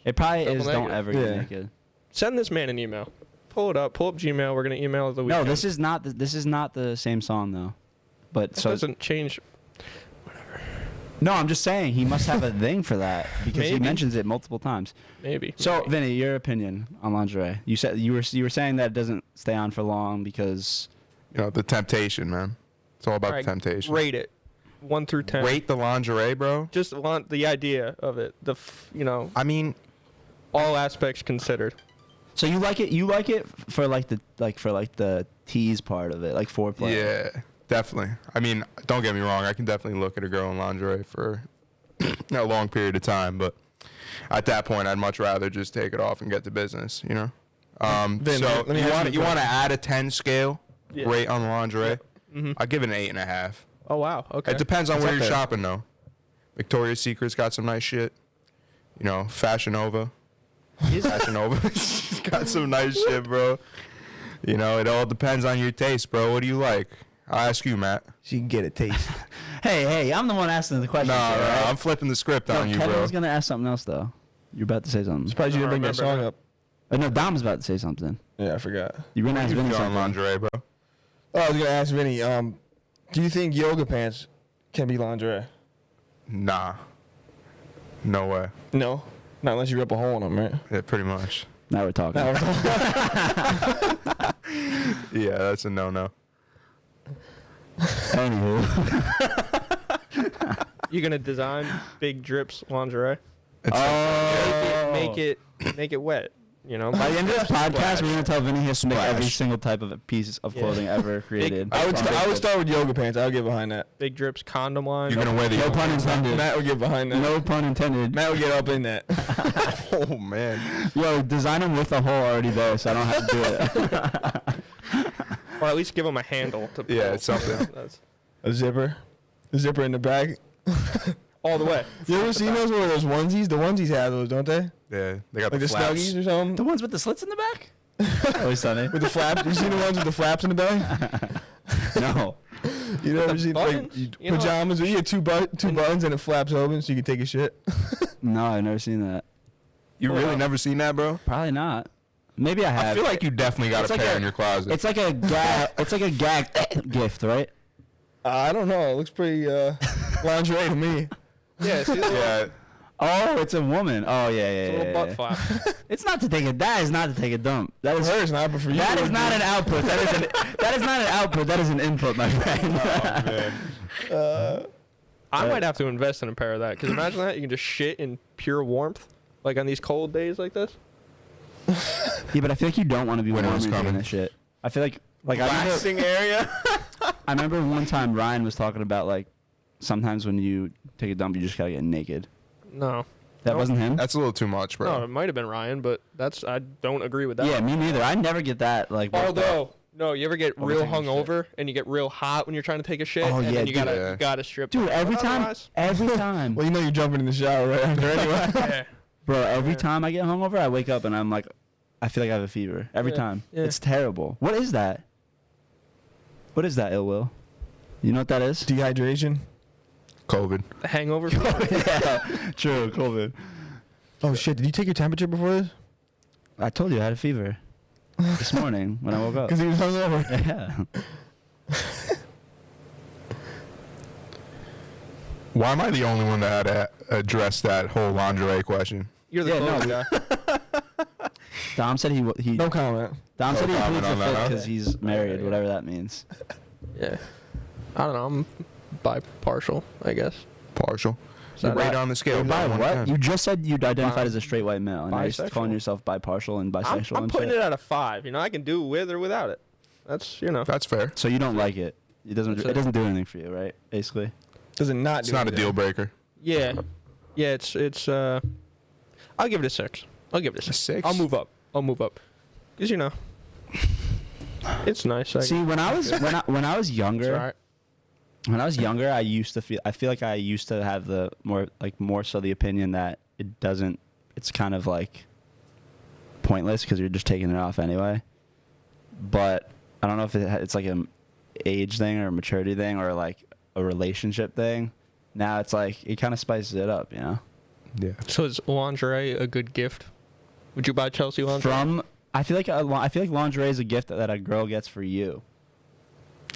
It probably Double is don't negative. ever get Yeah. naked. Send this man an email. Pull it up. Pull up Gmail. We're gonna email the No, weekend. this is not the same song though. But That so doesn't change. no, I'm just saying he must have a thing for that because he Maybe. mentions it multiple times. Maybe. So maybe. Vinny, your opinion on lingerie? You said you were saying that it doesn't stay on for long because The temptation, man. It's all about All right, the temptation. Rate it, 1 through 10. Rate the lingerie, bro. Just want the idea of it. I mean, All aspects considered. so you like it for like the tease part of it, like foreplay. yeah, definitely. I mean, don't get me wrong. I can definitely look at a girl in lingerie for a long period of time, but at that point, I'd much rather just take it off and get to business. Vin, So let me you ask want you a to add a 10 scale Yeah. rate on the lingerie? Mm-hmm. I'd give it an 8.5. Oh wow. Okay. It depends on It's where up you're there. shopping, though. Victoria's Secret's got some nice shit. Fashion Nova. Fashion Nova's got some nice shit, bro. It all depends on your taste, bro. What do you like? I'll ask you, Matt. She can get a taste. Hey, I'm the one asking the question. No, here, right? I'm flipping the script No, on you, Kevin bro. was gonna ask something else though. You're about to say something. Surprised you didn't bring that remember song that. up. No, Dom's about to say something. Yeah, I forgot. You're gonna How ask you Vinny feel on something. lingerie, bro? Oh, I was gonna ask Vinny. Do you think yoga pants can be lingerie? Nah. No way. No, not unless you rip a hole in them, right? Yeah, pretty much. Now we're talking. No, Yeah, that's a no-no. Anywho. You gonna design Big Dripz lingerie? Oh. Make it wet. By the end of this podcast, we're gonna tell Vinny he has to make every Splash. single type of piece of clothing ever created. I would start with yoga pants. I would get behind that. Big Dripz condom line. You're going to wear the... No pun intended. Matt would get behind that. No pun intended. Matt would get up in that. Oh, man. Yo, design them with a hole already there, so I don't have to do it. Or at least give them a handle to pull. Yeah, it's something. That's A zipper in the back. all the way. You ever seen those? Where those onesies? The onesies have those, don't they? Yeah, they got Like the the flaps. Snuggies or something. The ones with the slits in the back? Always sunny. With the flaps. You seen the ones with the flaps in the back? No. You never seen like buttons? You know- pajamas where you get two buttons and it flaps open so you can take a shit? No, I've never seen that. You really never seen that, bro? Probably not. Maybe I have. I feel like you definitely got It's a like pair a- in your closet. It's like a gag. It's like a gag gift, right? I don't know. It looks pretty lingerie to me. Yeah, see the little, yeah, Oh, it's a woman. Oh yeah, yeah, little yeah. butt yeah. flap. It's not to take a. That is not to take a dump. That is. Hers not, but for you. That it is would not be. an output. That is an. That is not an output. That is an input, my friend. man. I might have to invest in a pair of that because imagine that you can just shit in pure warmth, like on these cold days like this. Yeah, but I feel like you don't want to be warm Winter's doing coming. this shit. I feel like I remember, Blasting area. I remember one time Ryan was talking about like sometimes when you take a dump you just gotta get naked. No. That Nope. wasn't him. That's a little too much, bro. No, it might have been Ryan, but I don't agree with that. Yeah, me neither. I never get that like. worked up. Although, no, you ever get Over real taking a shit. hungover and you get real hot when you're trying to take a shit, Oh, and yeah, then you dude. gotta Yeah. you gotta strip. Dude, every But time, otherwise- every time, Well, you know you're jumping in the shower right after anyway. yeah. bro. Every Yeah. time I get hungover, I wake up and I'm like, I feel like I have a fever every Yeah, time. yeah. It's terrible. What is that? What is that, ill will? You know what that is? Dehydration. COVID. The hangover. Yeah, true. COVID. Oh shit! Did you take your temperature before this? I told you I had a fever this morning when I woke up. Because he was hungover. Yeah. Why am I the only one that had to address that whole lingerie question? You're the Yeah, clothes no. guy. Dom said he No comment. Dom said he No comment pleads the on that, fifth huh? because he's married, yeah. whatever that means. Yeah. I don't know. I'm bi-partial, I guess. Partial. Is You that rate it? on the scale. By bro, what? 1 to You 10. just said you identified as a straight white male, and now you're Bisexual. calling yourself bipartial and bisexual I'm and putting shit. it at a 5. You know, I can do with or without it. That's That's fair. So you don't like it. It doesn't. That's It it. doesn't do anything for you, right? Basically. Does it not? It's do not a anything? deal breaker. Yeah. Yeah, it's I'll give it a 6. I'll give it a 6. 6? I'll move up. Cuz you know. It's nice. See, when I was It's younger, alright. When I was younger, I feel like I used to have the more so the opinion that it's kind of like pointless because you're just taking it off anyway. But I don't know if it's like an age thing or a maturity thing or like a relationship thing. Now it's like it kind of spices it up, you know? Yeah. So is lingerie a good gift? Would you buy Chelsea lingerie? I feel like lingerie is a gift that a girl gets for you.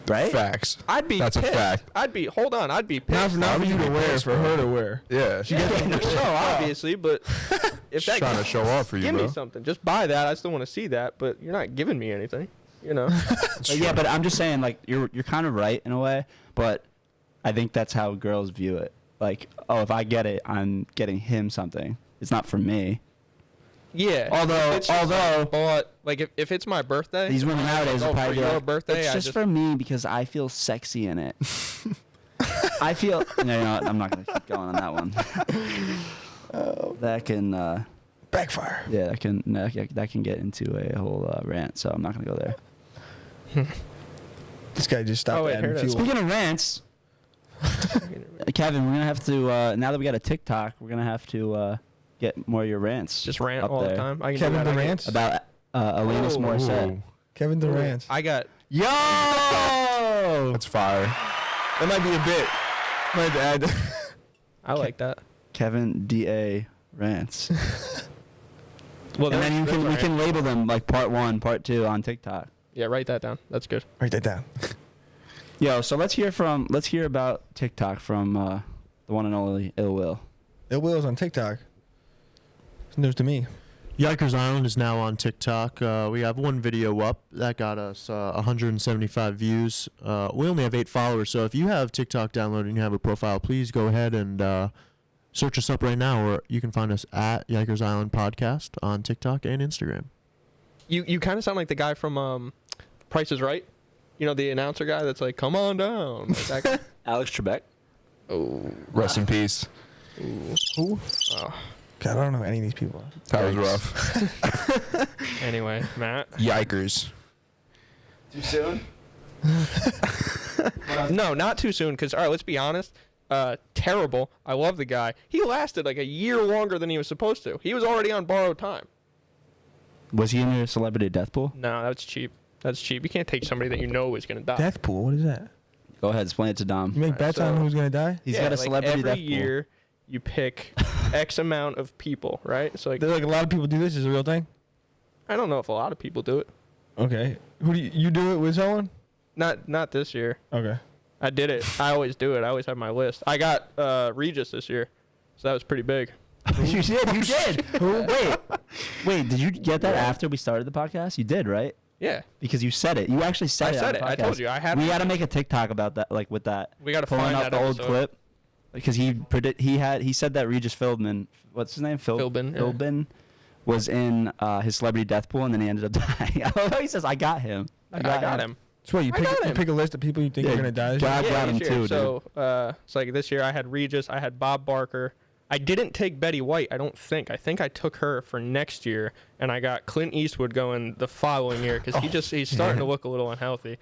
Right? Facts. I'd be That's pissed. a fact. I'd be pissed. Not for you to wear, for her to wear. Yeah. No, obviously, but if Just trying to show off for you, give bro. me something. Just buy that. I still want to see that, but you're not giving me anything. You know. Yeah, but I'm just saying, like, you're kind of right in a way, but I think that's how girls view it. Like, oh, if I get it, I'm getting him something. It's not for me. Yeah. But like if it's my birthday, These women nowadays will probably for be your like, birthday, it's just for me because I feel sexy in it. I feel. No, you know what? I'm not gonna keep going on that one. That can Backfire. Yeah, that can get into a whole rant. So I'm not gonna go there. This guy just stopped Oh, wait, adding here it is. fuel. Speaking of rants, Kevin, we're gonna have to now that we got a TikTok, we're gonna have to get more of your rants. just rant up all there the time. I can Kevin do that. Durant? about Alanis Oh. Morissette. Kevin Durant. I got. Yo! That's fire. That might be a bit. Might have to add. I like that. Kevin D.A. rants. Well, And then we that's can label them like part 1, part 2 on TikTok. Yeah, write that down. That's good. Write that down. Yo, so let's hear about TikTok from the one and only Ill Will. Ill Will's on TikTok. It's news to me. Yikers Island is now on TikTok. We have one video up that got us 175 views. We only have 8 followers, so if you have TikTok downloaded and you have a profile, please go ahead and search us up right now, or you can find us at Yikers Island Podcast on TikTok and Instagram. You kind of sound like the guy from Price is Right. You know, the announcer guy that's like, "Come on down." Like that guy. Alex Trebek. Oh. Rest in peace. Who? Oh. God, I don't know who any of these people. That was rough. Anyway, Matt. Yikers. Too soon? No, not too soon. Because all right, let's be honest. Terrible. I love the guy. He lasted like a year longer than he was supposed to. He was already on borrowed time. Was he in your celebrity death pool? No, that's cheap. That's cheap. You can't take somebody that you know is gonna die. Death pool? What is that? Go ahead, explain it to Dom. You make Alright, bets on so- who's gonna die? He's Yeah, got a like celebrity death every year. You pick X amount of people, right? So like, There's like a lot of people do this. Is a real thing? I don't know if a lot of people do it. Okay. Who do you do it with someone? Not this year. Okay. I did it. I always do it. I always have my list. I got Regis this year, so that was pretty big. pool. You did. Wait, did you get that after we started the podcast? You did, right? Yeah, Because you said it. You actually said I it. said on it. the I told podcast. you. I had. We got to make a TikTok about that, like with that. We got to Pulling find up that the old episode. clip. Because he said that Regis Philbin, what's his name? Philbin, yeah. Philbin was in his celebrity death pool, and then he ended up dying. I love how he says, "I got him. I got him. So what, you I got you him. pick a list of people you think Yeah, are gonna die this God year? got him this too, year. dude. So it's like this year I had Regis, I had Bob Barker. I didn't take Betty White. I don't think. I think I took her for next year, and I got Clint Eastwood going the following year because he's starting to look a little unhealthy.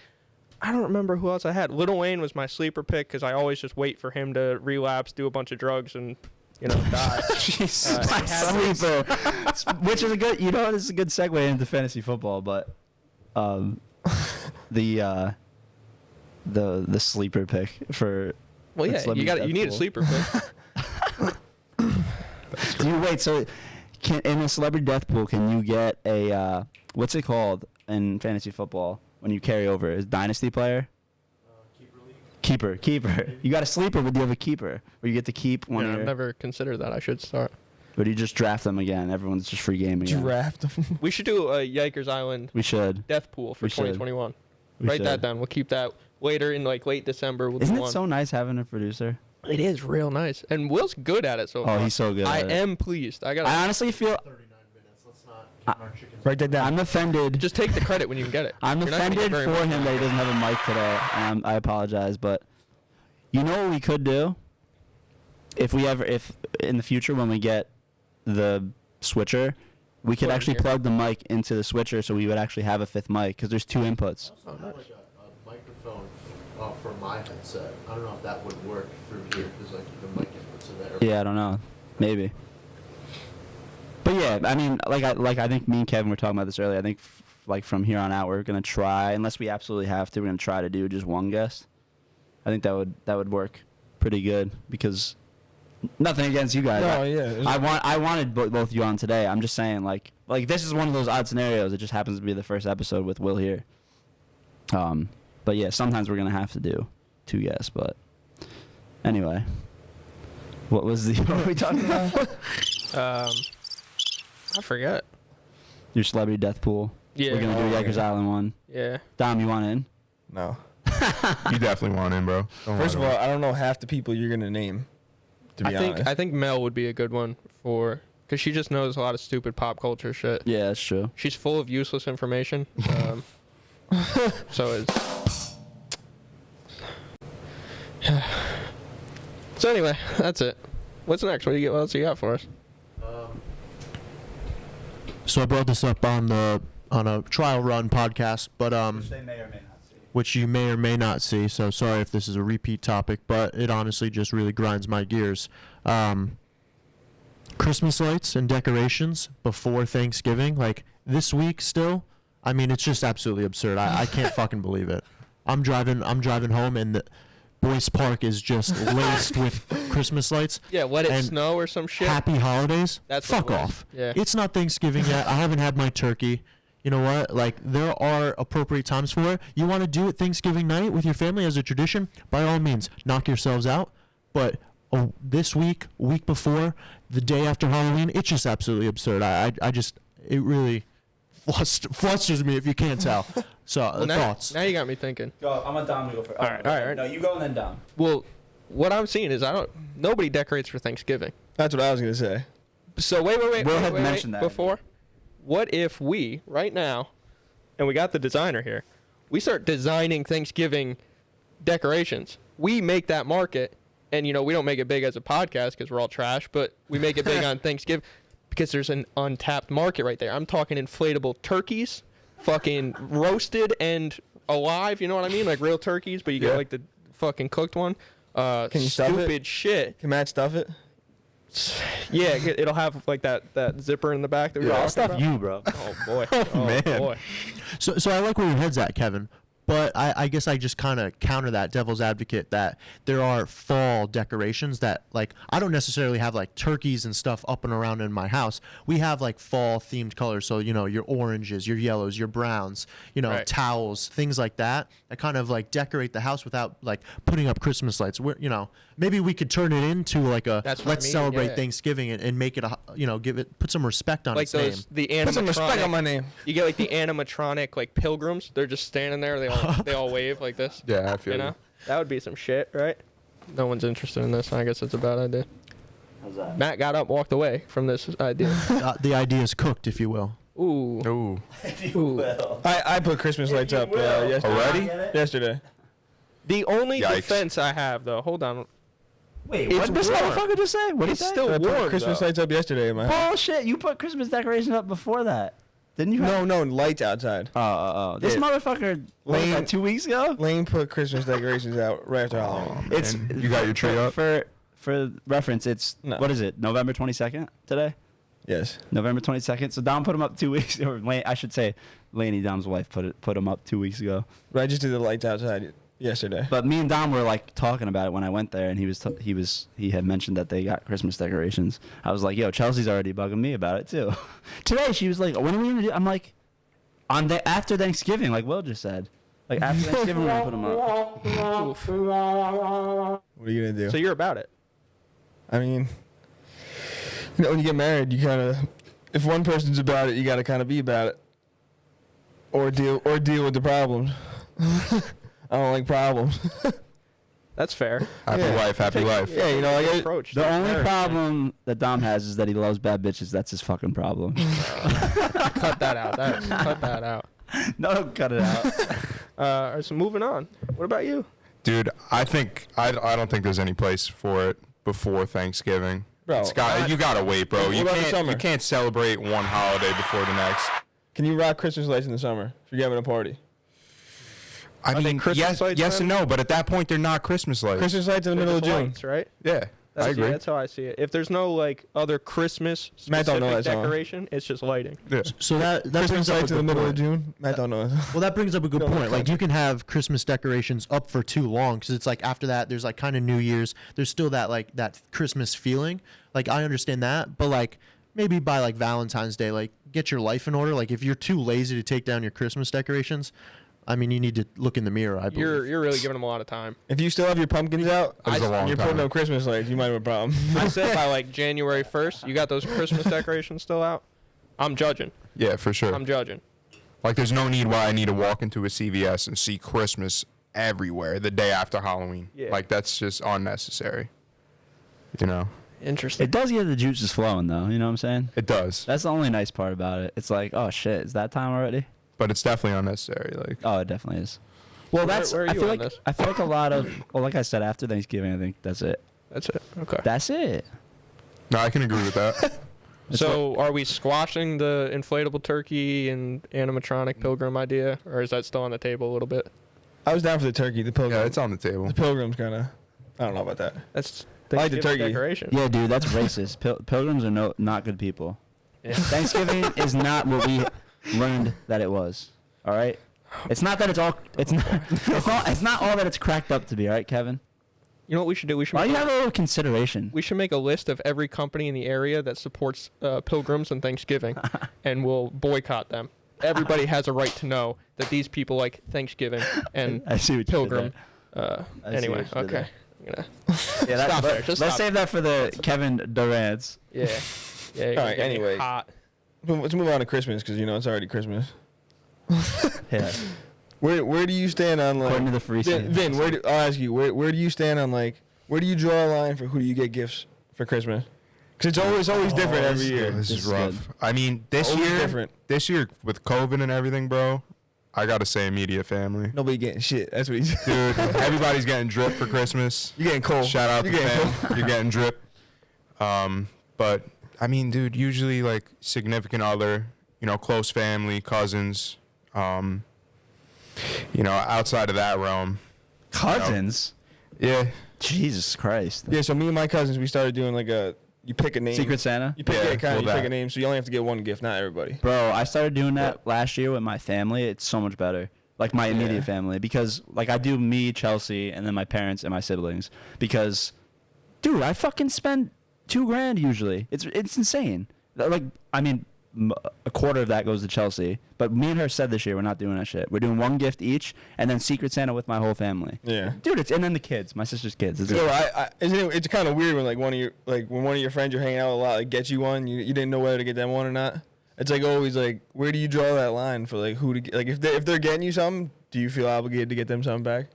I don't remember who else I had. Lil Wayne was my sleeper pick because I always just wait for him to relapse, do a bunch of drugs, and die. Jesus, I had- sleeper. Which is a good, this is a good segue into fantasy football, but the sleeper pick for. Well, yeah, Celebrity you death need a pool. sleeper pick. Do you wait? So, in a celebrity death pool, can you get a what's it called in fantasy football when you carry over? Is dynasty player? Keeper. You got a sleeper, but do you have a keeper? Or you get to keep one Yeah, of I've your. never considered that. I should start. Or do you just draft them again? Everyone's just free game again. Draft them. We should do a Yikers Island We should. death pool for We should. 2021. We Write should. that down. We'll keep that later in like late December. We'll Isn't do it one. so nice having a producer? It is real nice, and Will's good at it so Oh, far. he's so good. I at it. am pleased. I gotta I honestly feel 39 minutes. Let's not keep our chickens. Write that down. I'm offended. just take the credit when you can get it. I'm You're not gonna get offended for very much. him that he doesn't have a mic today. I apologize, but you know what we could do? If in the future when we get the switcher, we could Plug it actually here. plug the mic into the switcher so we would actually have a fifth mic because there's 2 inputs. Also have like a microphone from my headset. I don't know if that would work through here because like the mic inputs are there. Yeah, I don't know. Maybe. But yeah, I mean, I think me and Kevin were talking about this earlier. I think like from here on out, we're gonna try, unless we absolutely have to, we're gonna try to do just one guest. I think that would work pretty good because nothing against you guys. No, yeah. I wanted both you on today. I'm just saying like this is one of those odd scenarios. It just happens to be the first episode with Will here. But yeah, sometimes we're gonna have to do 2 guests. But anyway, what were we talking about? I forget. Your celebrity death pool. Yeah. We're gonna do Yikers Island one. Yeah. Dom, you want in? No. You definitely want in, bro. First of all, I don't know half the people you're gonna name. To be honest. I think Mel would be a good one because she just knows a lot of stupid pop culture shit. Yeah, that's true. She's full of useless information. So it's. So anyway, that's it. What's next? What else you got for us? So I brought this up on a trial run podcast, but Which they may or may not see. which you may or may not see. So sorry if this is a repeat topic, but it honestly just really grinds my gears. Christmas lights and decorations before Thanksgiving, like this week still. I mean, it's just absolutely absurd. I can't fucking believe it. I'm driving home and the Boyce Park is just laced with Christmas lights. Yeah, let it And snow or some shit. Happy holidays. That's Fuck what it was. off. Yeah. It's not Thanksgiving yet. I haven't had my turkey. You know what? Like, there are appropriate times for it. You want to do it Thanksgiving night with your family as a tradition? By all means, knock yourselves out. But this week before, the day after Halloween, it's just absolutely absurd. It really flusters me if you can't tell. So, thoughts? Now you got me thinking. Go. I'm a Dom to go first. All right. No, you go and then Dom. Well, what I'm seeing is nobody decorates for Thanksgiving. That's what I was gonna say. So wait. Will had mentioned that. Before, what if we right now, and we got the designer here, we start designing Thanksgiving decorations. We make that market, and we don't make it big as a podcast because we're all trash, but we make it big on Thanksgiving because there's an untapped market right there. I'm talking inflatable turkeys, fucking roasted and alive. You know what I mean? Like real turkeys, but you get like the fucking cooked one. Can you stuff it? Stupid shit. Can Matt stuff it? Yeah, it'll have like that zipper in the back that we were I'll talking stuff about. you, bro. Oh boy. Oh man. boy. So I like where your head's at, Kevin. But I guess I just kind of counter that devil's advocate that there are fall decorations that, like, I don't necessarily have, like, turkeys and stuff up and around in my house. We have, like, fall-themed colors. So, your oranges, your yellows, your browns, Right. towels, things like that. That kind of, like, decorate the house without, like, putting up Christmas lights. Maybe we could turn it into, like, That's what I let's mean, celebrate yeah. Thanksgiving and make it, put some respect on Like its name. the Put some respect on my animatronic. name. You get like the animatronic like pilgrims. They're just standing there. They all wave like this. Yeah, I feel You know, that would be some shit, right? No one's interested in this. I guess it's a bad idea. How's that? Matt got up, walked away from this idea. The idea is cooked, if you will. Ooh. Ooh. Ooh. I put Christmas lights up yesterday. Already? Yesterday. The only Yikes. defense I have, though, hold on. Wait, It's what did this warm. motherfucker just say? What did he It's say? still I put warm. Christmas though. lights up yesterday in my house. Bullshit. You put Christmas decorations up before that. Didn't you? No, lights outside. Oh. This Yeah. motherfucker, what was Lane- that, 2 weeks ago? Lane put Christmas decorations out right after Halloween. It's And you got your tree up? For reference, it's, No. what is it, November 22nd today? Yes. November 22nd. So Dom put them up 2 weeks, or I should say, Laney, Dom's wife, put them up 2 weeks ago. But I just did the lights outside yesterday. But me and Dom were like talking about it when I went there, and he had mentioned that they got Christmas decorations. I was like, yo, Chelsea's already bugging me about it too. Today she was like, when are we gonna do? I'm like, after Thanksgiving, like Will just said, like after Thanksgiving we're gonna put them up. Oof. What are you gonna do? So you're about it. I mean, when you get married, you kind of, if one person's about it, you gotta kind of be about it, or deal with the problems. I don't like problems. That's fair. Happy Yeah. wife, happy life. Yeah, like Approach. The to only marriage. problem that Dom has is that he loves bad bitches. That's his fucking problem. Cut that out. Cut that out. No, don't cut it out. All right, so moving on. What about you? Dude, I don't think there's any place for it before Thanksgiving. Bro, You gotta wait, bro. What You about the summer? can't celebrate one holiday before the next. Can you rock Christmas lights in the summer if you're having a party? I Are they mean, Christmas lights yes and then? no, but at that point they're not Christmas lights. Christmas lights in the They're middle of just June. lights, right? Yeah, I agree. That's how I see it. If there's no like other Christmas Matt don't know specific that song. decoration, it's just lighting. Yeah. So that Christmas brings up a lights in the good middle of point. June. Matt don't know. Well, that brings up a good Don't point. look Like like you can have Christmas decorations up for too long because it's like after that there's like kind of New Year's. There's still that like that Christmas feeling. Like I understand that, but like maybe by like Valentine's Day, like get your life in order. Like if you're too lazy to take down your Christmas decorations, I mean you need to look in the mirror. I believe. You're really giving them a lot of time. If you still have your pumpkins out, That was a long and you're putting time. up Christmas lights, you might have a problem. I said by like January 1st, you got those Christmas decorations still out. I'm judging. Yeah, for sure. I'm judging. Like, there's no need why I need to walk into a CVS and see Christmas everywhere the day after Halloween. Yeah. Like, that's just unnecessary. You know? Interesting. It does get the juices flowing, though. You know what I'm saying? It does. That's the only nice part about it. It's like, oh shit, is that time already? But it's definitely unnecessary. Like, Oh, it definitely is. Well, Where- that's. where are I you feel on like this? I feel like a lot of. Well, like I said, after Thanksgiving, I think that's it. That's it. Okay. That's it. no, I can agree with that. So are we squashing the inflatable turkey and animatronic pilgrim idea, or is that still on the table a little bit? I was down for the turkey. The pilgrim. Yeah, it's on the table. The pilgrim's kind of. I don't know about that. That's I like the Thanksgiving turkey. decoration. Yeah, dude, that's racist. Pilgrims are not good people. Yeah. Thanksgiving is not what we learned that it was. All right. It's not that it's all. It's not. It's not all that it's cracked up to be. All right, Kevin. You know what we should do? We should Why make you have a little consideration? we should make a list of every company in the area that supports pilgrims and Thanksgiving, and we'll boycott them. Everybody has a right to know that these people like Thanksgiving and I see what you did pilgrim. I see Anyway, what you did okay. I'm gonna, Yeah, that, Stop there, let's just stop. save that for the Kevin Durant's. yeah. Yeah. you're All right, getting anyway. Hot. Let's move on to Christmas because you know it's already Christmas. Yeah. Where do you stand on like? According to the free Vin, I'll ask you. Where do you stand on like? Where do you draw a line for who do you get gifts for Christmas? Because it's always different Oh, every this is year. good. This This is is rough. good. I mean, this Always year, different. with COVID and everything, bro, I gotta say immediate family. Nobody getting shit. That's what he's. Dude, everybody's getting drip for Christmas. You're getting cold. Shout out You're to getting fam. You're getting drip. But I mean, dude, usually like significant other, you know, close family, cousins, you know, outside of that realm. Cousins. Yeah. Jesus Christ. Yeah, so me and my cousins, we started doing like you pick a name. Secret Santa. You pick, Yeah, yeah, kind well, of, you pick that. a name, so you only have to get one gift, not everybody. Bro, I started doing that last year with my family. It's so much better. Like my immediate Yeah. family, because like I do me, Chelsea, and then my parents and my siblings. Because, dude, I fucking spend $2,000 usually. It's insane. Like I mean, a quarter of that goes to Chelsea. But me and her said this year we're not doing that shit. We're doing one gift each, and then Secret Santa with my whole family. Yeah. Dude, and then the kids, my sister's kids. It's So it's kind of weird when like when one of your friends you're hanging out with a lot like gets you one, you didn't know whether to get them one or not. It's like always like where do you draw that line for like who to get, like if they're getting you something, do you feel obligated to get them something back?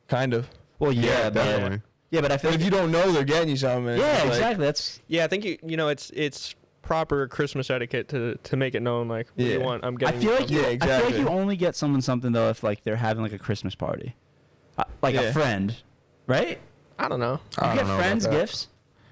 Kind of. well, yeah, but definitely. yeah, but I feel But if like you don't know they're getting you something, it's yeah, just like, exactly. That's Yeah, I think you know it's proper Christmas etiquette to make it known like what do you Yeah. want. I'm I getting. feel like something. you, Yeah, I feel like exactly. you only get someone something though if like they're having like a Christmas party, like Yeah. a friend, right? I don't know. You I get don't know about friends that. gifts.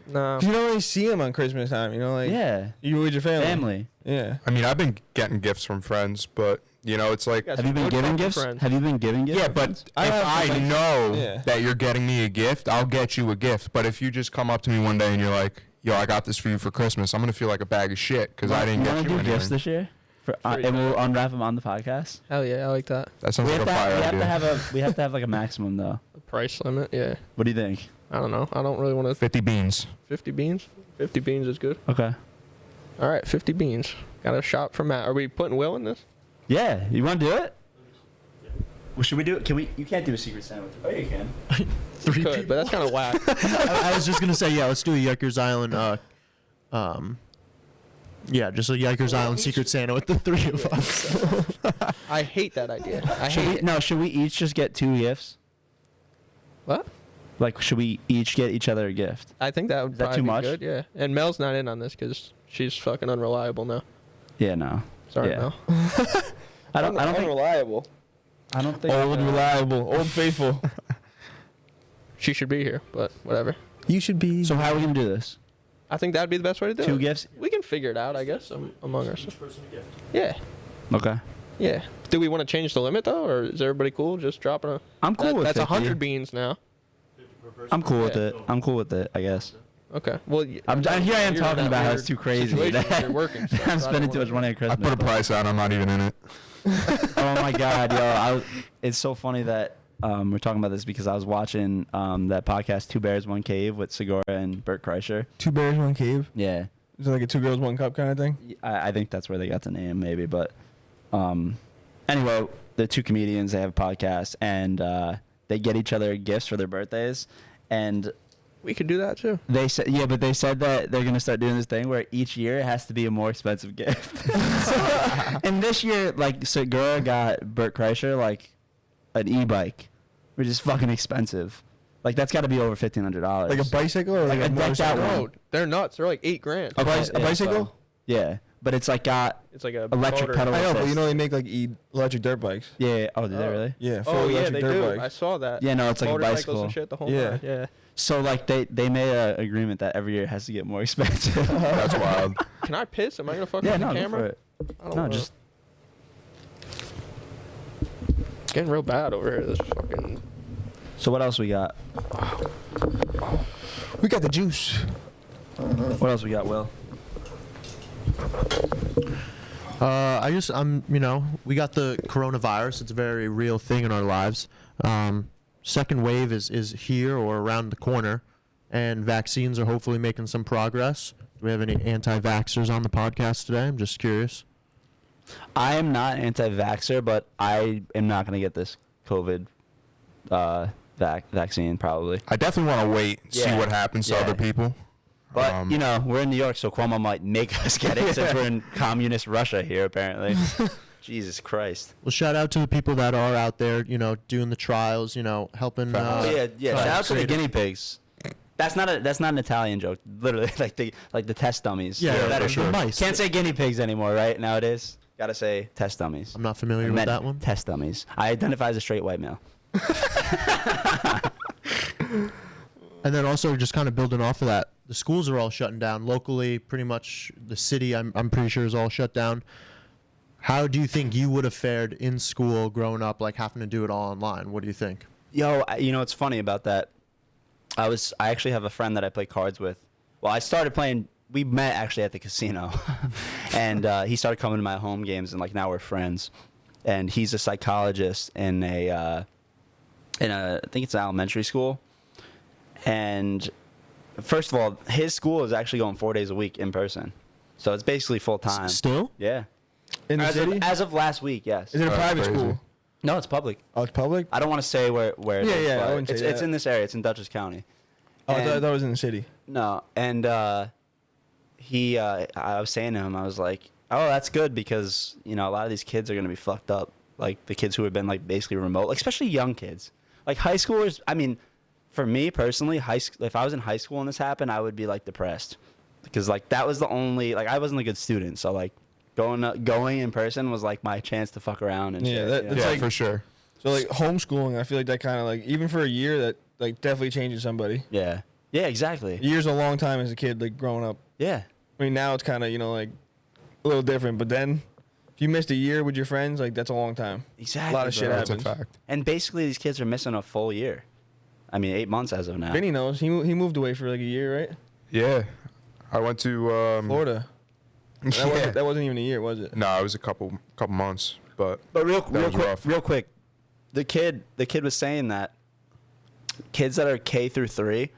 No. you don't really see them on Christmas time, you know, like Yeah, you with your family. family. Yeah. I mean, I've been getting gifts from friends, but you know, it's like Yeah, Have you been good giving fucking gifts? friends. Have you been giving gifts? yeah, to but friends? I if have I some, like- know Yeah. that you're getting me a gift, I'll get you a gift. But if you just come up to me one day and you're like, "Yo, I got this for you for Christmas," I'm gonna feel like a bag of shit because I didn't you get wanna you do gifts anything. this year, Free and we'll gift. unwrap them on the podcast. Hell yeah, I like that. That sounds We like have, a fire we have idea. to have we have to have like a maximum though. The price limit, yeah. What do you think? I don't know. I don't really want to. 50 beans. 50 beans. 50 beans is good. Okay. All right, 50 beans. Got a shot for Matt. Are we putting Will in this? Yeah, you want to do it? Well, should we do it? Can we? You can't do a Secret Santa. Oh, you can. We could, but that's kind of whack. I was just gonna say, yeah, let's do a Yikers Island. Yeah, just a Yikers Island Secret Santa with the three of us. I hate that idea. I Should hate we? it. No. Should we each just get 2 gifts? What? Like, should we each get each other a gift? I think that would Is that probably too be much? good. Yeah. And Mel's not in on this because she's fucking unreliable now. Yeah. No. Sorry, Yeah. Mel. I don't think. Unreliable. I don't think. Old reliable. Old faithful. She should be here, but whatever. You should be. So how are we gonna do this? I think that'd be the best way to do it. 2 gifts. We can figure it out, I guess, among ourselves. Each person a gift. Yeah. Okay. Yeah. Do we want to change the limit though, or is everybody cool just dropping a? I'm cool with That's 50. 100 beans now. I'm cool with Yeah. it. I'm cool with it, I guess. Okay. Well, Here I am you're in talking that about how weird it's too crazy. situation that where you're working. So I'm I don't spending too wanna- much money on I Christmas. put a price out. I'm not even in it. Oh my god, yo! It's so funny that we're talking about this because I was watching that podcast, Two Bears, One Cave, with Segura and Bert Kreischer. 2 bears, 1 cave. Yeah, Is it like a 2 girls, 1 cup kind of thing? I think that's where they got the name, maybe. But anyway, the two comedians, they have a podcast, and they get each other gifts for their birthdays, and We could do that too. they said, yeah, but they said that they're gonna start doing this thing where each year it has to be a more expensive gift. And this year, like, Segura got Bert Kreischer like an e-bike, which is fucking expensive. Like, that's got to be over $1,500. Like a bicycle or like, Like a a decked out motorcycle? one. No, they're nuts. They're like $8,000. A, Okay, a yeah, bicycle? so- yeah, but it's like got It's like a electric motor. pedal. I know, but assist. you know they make like electric dirt bikes. Yeah. Oh, did they really? Yeah, full Oh yeah, electric they dirt do. bikes. I saw that. Yeah, no, it's like a Motorcycles bicycle. and shit. The whole Yeah. nine. Yeah. So like they made an agreement that every year it has to get more expensive. That's wild. Can I piss? Am I gonna fuck Yeah, with no, the go camera? for it. I don't No, wanna- just It's getting real bad over here. This fucking. so. What else we got? We got the juice. What else we got, Will? We got the coronavirus. It's a very real thing in our lives. Second wave is here or around the corner, and vaccines are hopefully making some progress. Do we have any anti-vaxxers on the podcast today? I'm just curious. I am not anti-vaxxer, but I am not going to get this COVID vaccine probably. I definitely want to wait and see Yeah. what happens to Yeah. other people. But you know, we're in New York, so Cuomo might make us get it since we're in communist Russia here, apparently. Jesus Christ. Well, shout out to the people that are out there, doing the trials, helping. Oh yeah. try Shout out to the save it. guinea pigs. That's not an Italian joke. Literally, like the test dummies. Yeah, that the is- mice. Can't say guinea pigs anymore, right? Nowadays, gotta say test dummies. I'm not familiar I with meant that one. Test dummies. I identify as a straight white male. And then also just kind of building off of that, the schools are all shutting down locally. Pretty much the city, I'm pretty sure, is all shut down. How do you think you would have fared in school growing up, like having to do it all online? What do you think? Yo, it's funny about that. I actually have a friend that I play cards with. Well, I started playing. We met actually at the casino, and he started coming to my home games, and like now we're friends. And he's a psychologist in I think it's an elementary school. And first of all, his school is actually going 4 days a week in person, so it's basically full time. Still? Yeah. In the city? As of last week, yes. Is it a That's private crazy. school? No, it's public. Oh, it's public? I don't want to say where it Yeah, is, yeah, I but wouldn't say it's that. in this area. It's in Dutchess County. Oh, I And- thought it was in the city. No, and I was saying to him, I was like, "Oh, that's good because a lot of these kids are gonna be fucked up. Like the kids who have been like basically remote, like especially young kids, like high schoolers. I mean, for me personally, if I was in high school and this happened, I would be like depressed because like that was the only I wasn't a good student, so like going in person was like my chance to fuck around and Yeah, shit, that- you know? It's Yeah, like- for sure. So like homeschooling, I feel like that kind of like even for a year that like definitely changes somebody. yeah, exactly, A year's a long time as a kid, like growing up. yeah. I mean, now it's kind of like a little different, but then if you missed a year with your friends, like that's a long time. Exactly. A lot of shit bro. That's a happens. fact. And basically, these kids are missing a full year. I mean, 8 months as of now. Vinny knows. He moved away for like a year, right? Yeah. I went to Florida. Yeah. That wasn't even a year, was it? No, it was a couple months, but But was rough. real quick, the kid was saying that kids that are K through 3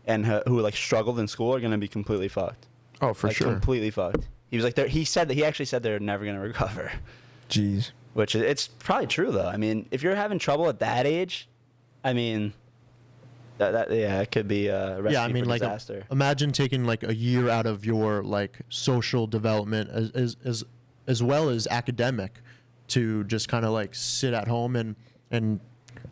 and who like struggled in school are gonna be completely fucked. oh, for Like, sure. completely fucked. He was like, he actually said they're never gonna recover, Jeez. which it's probably true though. I mean, if you're having trouble at that age, I mean, it could be a recipe Yeah, I mean, for like, disaster. imagine taking like a year out of your like social development as well as academic to just kind of like sit at home and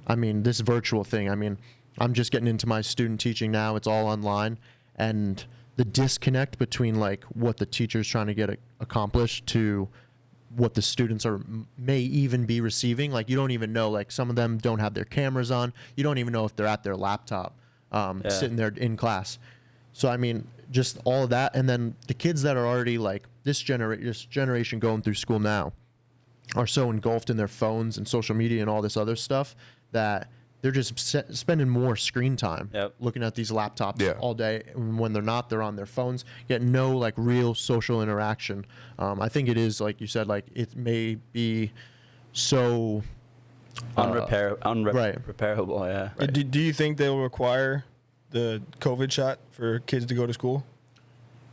I mean, this virtual thing. I mean, I'm just getting into my student teaching now. It's all online, and the disconnect between like what the teacher's trying to get accomplished to what the students may even be receiving. Like, you don't even know, like, some of them don't have their cameras on. You don't even know if they're at their laptop sitting there in class. So, I mean, just all of that. And then the kids that are already like this generation going through school now, are so engulfed in their phones and social media and all this other stuff that they're just spending more screen time looking at these laptops all day. And when they're not, they're on their phones, get no like real social interaction. I think it is, like you said, like it may be so unrepairable. Yeah. Right. Do you think they'll require the COVID shot for kids to go to school?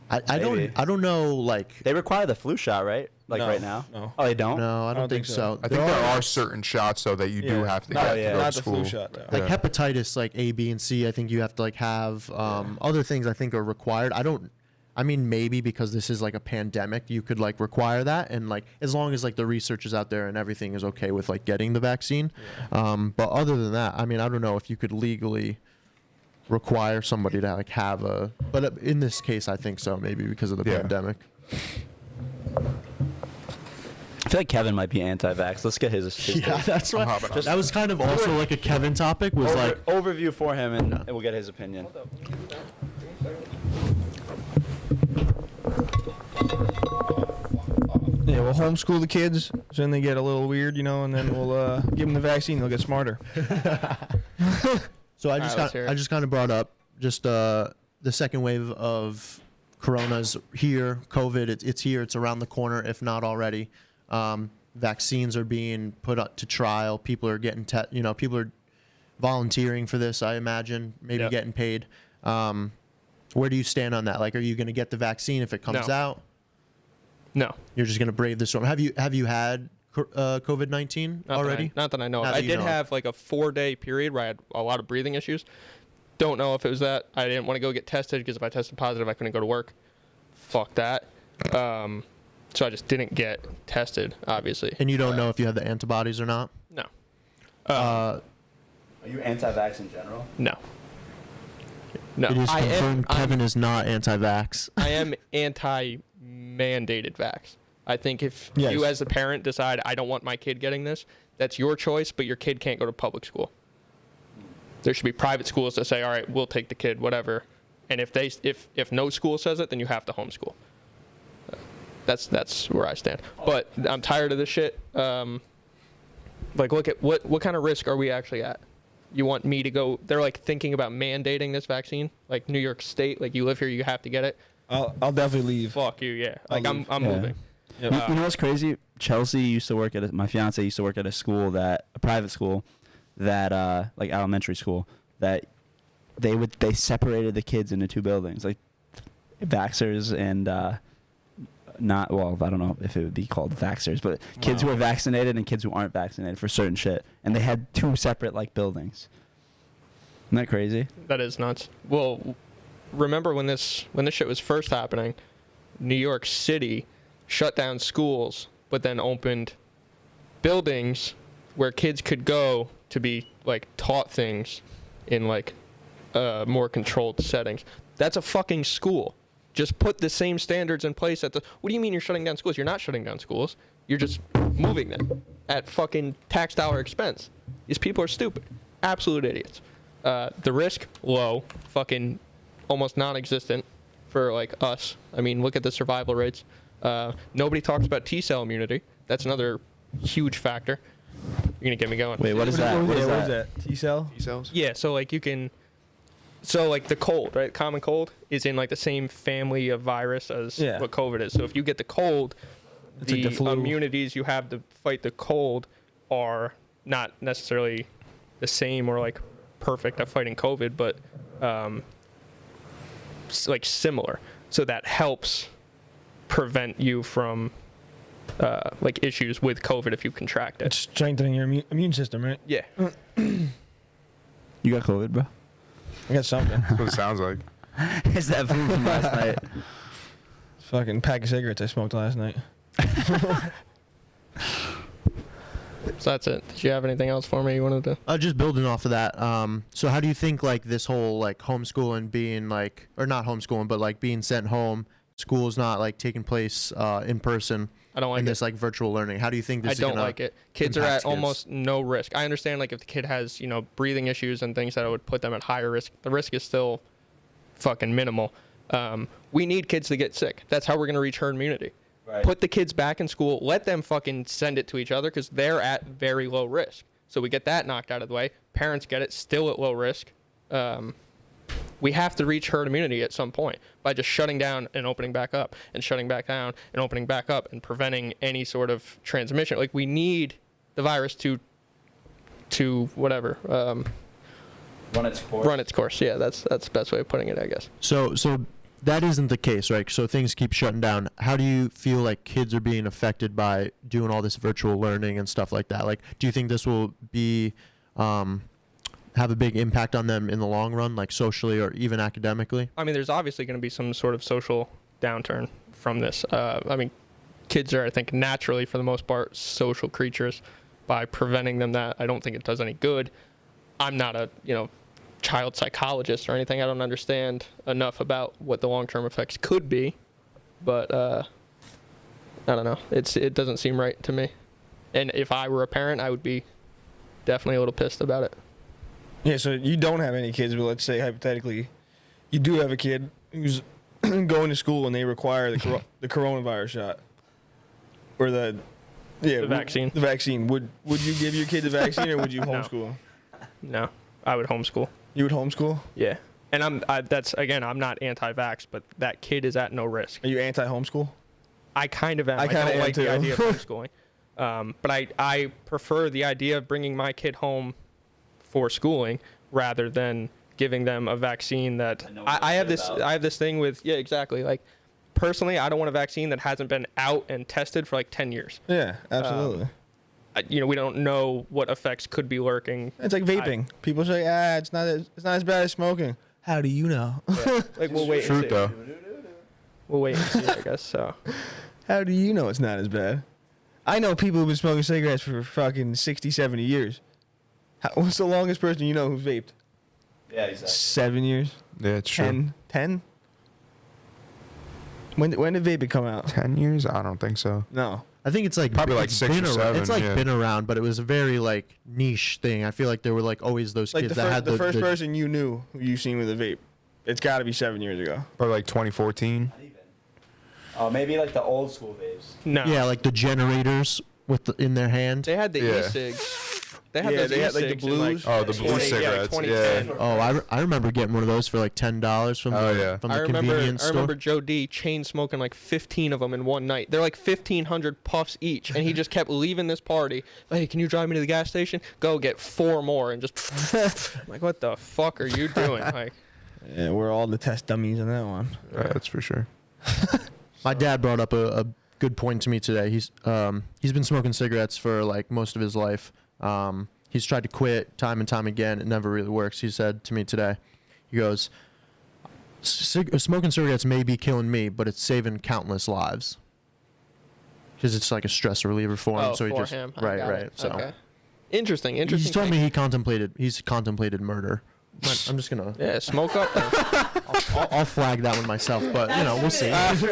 I don't know. Like they require the flu shot, right? Like No, right now? no. Oh, they don't? No, I don't think so. I think there are certain shots though that you do have to get to go not to the flu school. shot. Though. Like hepatitis, like A, B, and C. I think you have to like have other things. I think are required. I mean, maybe because this is like a pandemic, you could like require that, and like as long as like the research is out there and everything is okay with like getting the vaccine. But other than that, I mean, I don't know if you could legally require somebody to like have a. But in this case, I think so. Maybe because of the pandemic. I feel like Kevin might be anti-vax. Let's get his Yeah, that's right. That was kind of also like a Kevin topic. Was like overview for him, and we'll get his opinion. Yeah, we'll homeschool the kids, so then they get a little weird, and then we'll give them the vaccine. They'll get smarter. So I just kind of brought up just the second wave of Corona's here. COVID, it's here. It's around the corner, if not already. Vaccines are being put up to trial. People are getting people are volunteering for this. I imagine maybe getting paid. Where do you stand on that? Like, are you going to get the vaccine if it comes out? No. You're just going to brave the storm. Have you had COVID-19 already? Not that I know. I did have like a 4-day period where I had a lot of breathing issues. Don't know if it was that. I didn't want to go get tested because if I tested positive, I couldn't go to work. Fuck that. So I just didn't get tested, obviously. And you don't know if you have the antibodies or not? No. Are you anti-vax in general? No. No. It is confirmed Kevin is not anti-vax. I am anti-mandated vax. I think if you as a parent decide, I don't want my kid getting this, that's your choice, but your kid can't go to public school. There should be private schools that say, all right, we'll take the kid, whatever. And if no school says it, then you have to homeschool. That's where I stand. But I'm tired of this shit. Like, look at what kind of risk are we actually at? You want me to go? They're like thinking about mandating this vaccine, like New York State. Like, you live here, you have to get it. I'll definitely leave. Fuck you, yeah. Like I'm moving. Yep. You know what's crazy? Chelsea used to work at my fiance used to work at a private school that like elementary school that they separated the kids into two buildings, like vaxxers and I don't know if it would be called vaxxers, but kids who are vaccinated and kids who aren't vaccinated for certain shit, and they had two separate like buildings. Isn't that crazy? That is nuts. Well, remember when this shit was first happening, New York City shut down schools, but then opened buildings where kids could go to be like taught things in like more controlled settings. That's a fucking school. Just put the same standards in place what do you mean you're shutting down schools? You're not shutting down schools. You're just moving them at fucking tax dollar expense. These people are stupid. Absolute idiots. The risk, low. Fucking almost non-existent for like us. I mean, look at the survival rates. Nobody talks about T-cell immunity. That's another huge factor. You're going to get me going. Wait, what is that? What is that? T-cell? T-cells? Yeah, so like you can... So like the cold, right? Common cold is in like the same family of virus as what COVID is. So if you get the cold, the immunities you have to fight the cold are not necessarily the same or like perfect at fighting COVID, but like similar. So that helps prevent you from like issues with COVID if you contract it. It's strengthening your immune system, right? Yeah. You got COVID, bro? I got something. That's what it sounds like. Is that food from last night? Fucking pack of cigarettes I smoked last night. So that's it. Did you have anything else for me you wanted to? Just building off of that. So how do you think like this whole like homeschooling being like, or not homeschooling, but like being sent home, school's not like taking place in person? I don't like in it. this like virtual learning. How do you think this is I don't like it. Kids are at kids? almost no risk. I understand like if the kid has, breathing issues and things that would put them at higher risk, the risk is still fucking minimal. We need kids to get sick. That's how we're going to reach herd immunity. Right. Put the kids back in school. Let them fucking send it to each other because they're at very low risk. So we get that knocked out of the way. Parents get it, still at low risk. We have to reach herd immunity at some point by just shutting down and opening back up and shutting back down and opening back up and preventing any sort of transmission. Like, we need the virus to whatever, Run its course. run its course. Yeah, that's the best way of putting it, I guess. So that isn't the case, right? So things keep shutting down. How do you feel like kids are being affected by doing all this virtual learning and stuff like that? Like, do you think this will be have a big impact on them in the long run, like socially or even academically? I mean, there's obviously going to be some sort of social downturn from this. I mean, kids are, I think, naturally, for the most part, social creatures. By preventing them that, I don't think it does any good. I'm not a, child psychologist or anything. I don't understand enough about what the long-term effects could be, but I don't know. It doesn't seem right to me. And if I were a parent, I would be definitely a little pissed about it. Yeah, so you don't have any kids, but let's say hypothetically, you do have a kid who's going to school and they require the coronavirus shot or the vaccine. The vaccine. Would you give your kid the vaccine or would you homeschool? No, I would homeschool. You would homeschool? Yeah, and I'm not anti-vax, but that kid is at no risk. Are you anti-homeschool? I kind of am. I don't kinda am like too. the idea of homeschooling. But I prefer the idea of bringing my kid home for schooling rather than giving them a vaccine that I have this thing with. Yeah, exactly. Like, personally, I don't want a vaccine that hasn't been out and tested for like 10 years. Yeah, absolutely. We don't know what effects could be lurking. It's like vaping. People say, it's not as bad as smoking. How do you know? Yeah. Like, we'll wait and Truth see. though. We'll wait and see, I guess. So, How do you know it's not as bad? I know people who've been smoking cigarettes for fucking 60, 70 years. What's the longest person you know who's vaped? Yeah, exactly. 7 years? Yeah, it's true. 10? When did vaping come out? 10 years? I don't think so. No. I think it's like Probably like it's 6 or been around. 7, It's like yeah. been around, but it was a very like niche thing. I feel like there were like always those Like kids the, that had the first person you knew who you seen with a vape. It's got to be 7 years ago. Probably like 2014. Not even. Oh, maybe like the old school vapes. no. Yeah, like the generators in their hand. They had the Yeah. e-cigs. They had Yeah, those they had, like, the e-cigs in, blues. Oh, the blue 20 cigarettes, 2010. yeah. Oh, I remember getting one of those for like $10 from Oh, the yeah. from I the remember convenience store. Joe D chain smoking like 15 of them in one night. They're like 1,500 puffs each, and he just kept leaving this party. Hey, can you drive me to the gas station? Go get 4 more, and just I'm like, what the fuck are you doing? Like, Yeah, we're all the test dummies on that one. Yeah, that's for sure. My dad brought up a good point to me today. He's been smoking cigarettes for like most of his life. He's tried to quit time and time again. It never really works. He said to me today, he goes, smoking cigarettes may be killing me, but it's saving countless lives. Because it's like a stress reliever for him. oh, so he for just him. I right. got it. So Okay. Interesting. he's told thing. me he's contemplated murder. I'm just gonna Yeah, smoke up. I'll flag that one myself, but we'll see. Listen,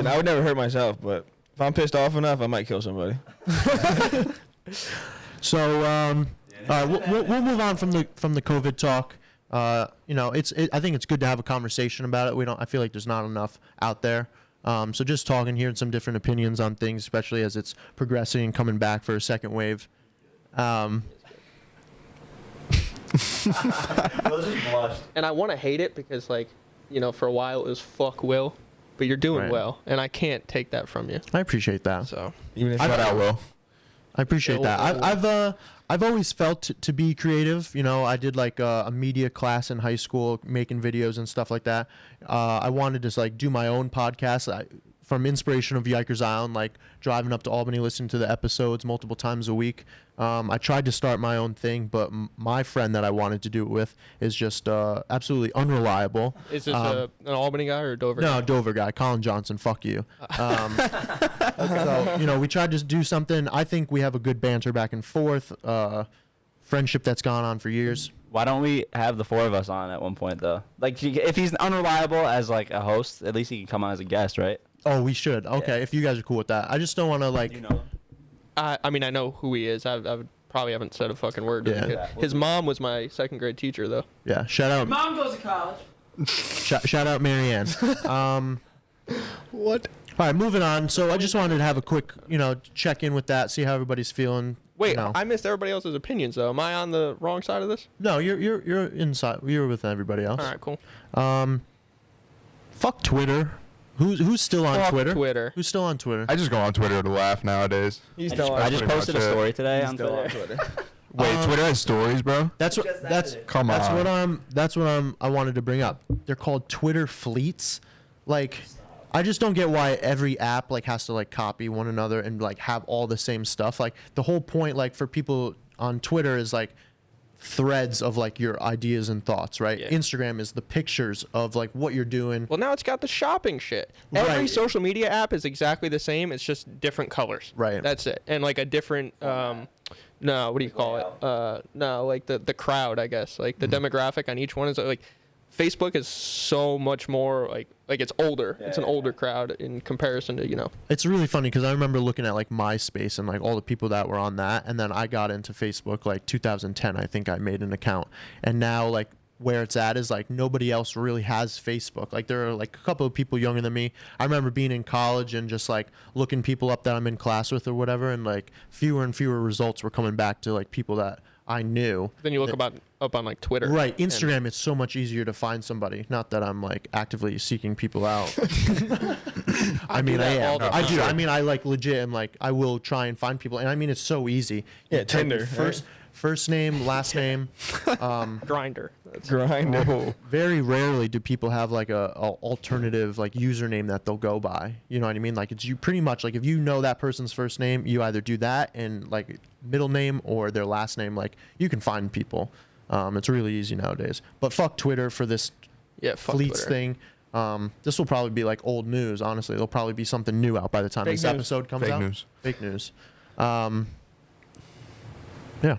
I would never hurt myself, but if I'm pissed off enough, I might kill somebody. So all right, we'll move on from the COVID talk. I think it's good to have a conversation about it. I feel like there's not enough out there. So just talking, hearing some different opinions on things, especially as it's progressing and coming back for a second wave. Those just blushed. And I want to hate it because, like, for a while it was fuck Will, but you're doing Right. well, and I can't take that from you. I appreciate that. So Even if Shout out, Will. I appreciate that. I've always felt to be creative. I did like a media class in high school, making videos and stuff like that. I wanted to like do my own podcast. From inspiration of Yikers Island, like driving up to Albany, listening to the episodes multiple times a week. I tried to start my own thing, but my friend that I wanted to do it with is just absolutely unreliable. is this an Albany guy or a Dover? No, guy? Dover guy, Colin Johnson. Fuck you. So we tried to do something. I think we have a good banter back and forth. Friendship that's gone on for years. Why don't we have the 4 of us on at one point though? Like, if he's unreliable as like a host, at least he can come on as a guest, right? Oh, we should. Okay, Yeah. if you guys are cool with that. I just don't want to like. You know him? I mean, I know who he is. I probably haven't said a fucking word to Yeah. him. Yeah. His mom was my 2nd grade teacher, though. Yeah, shout out. Mom goes to college. Shout out Marianne. What? All right, moving on. So I just wanted to have a quick, check in with that, see how everybody's feeling. Wait, I missed everybody else's opinions though. Am I on the wrong side of this? No, you're inside. You're with everybody else. All right, cool. Fuck Twitter. Who's still on Fuck Twitter? Twitter. Who's still on Twitter? I just go on Twitter to laugh nowadays. He's I still just, on I just pretty posted a much it. story today He's on still on Twitter. Twitter. Wait, Twitter has stories, bro? That's Come on. that's what I wanted to bring up. They're called Twitter fleets. Like, I just don't get why every app like has to like copy one another and like have all the same stuff. Like the whole point like for people on Twitter is like threads of like your ideas and thoughts, right? Yeah. Instagram is the pictures of like what you're doing. Well, now it's got the shopping shit. Every Right. social media app is exactly the same. It's just different colors. Right. That's it. And like a different, no, what do you call it? No, like the crowd, I guess. Like the demographic on each one is like, Facebook is so much more like it's older. It's an older crowd in comparison to, It's really funny because I remember looking at like MySpace and like all the people that were on that, and then I got into Facebook like 2010. I think I made an account, and now like where it's at is like nobody else really has Facebook. Like there are like a couple of people younger than me. I remember being in college and just like looking people up that I'm in class with or whatever, and like fewer and fewer results were coming back to like people that I knew. Then you look up on like Twitter. Right, and- Instagram, it's so much easier to find somebody. Not that I'm like actively seeking people out. I mean, I that all am. the I do. time. I mean, I like legit am like I will try and find people, and I mean it's so easy. Yeah, You type Tinder, your first name, last name. Grinder. That's Grinder. Very rarely do people have like a alternative like username that they'll go by. You know what I mean? Like it's you pretty much like if you know that person's first name, you either do that and like middle name or their last name. Like you can find people. It's really easy nowadays. But fuck Twitter for this Yeah, fuck fleets Twitter. thing. This will probably be like old news. Honestly, there'll probably be something new out by the time Fake this news. episode comes Fake out. news. Fake news. Yeah.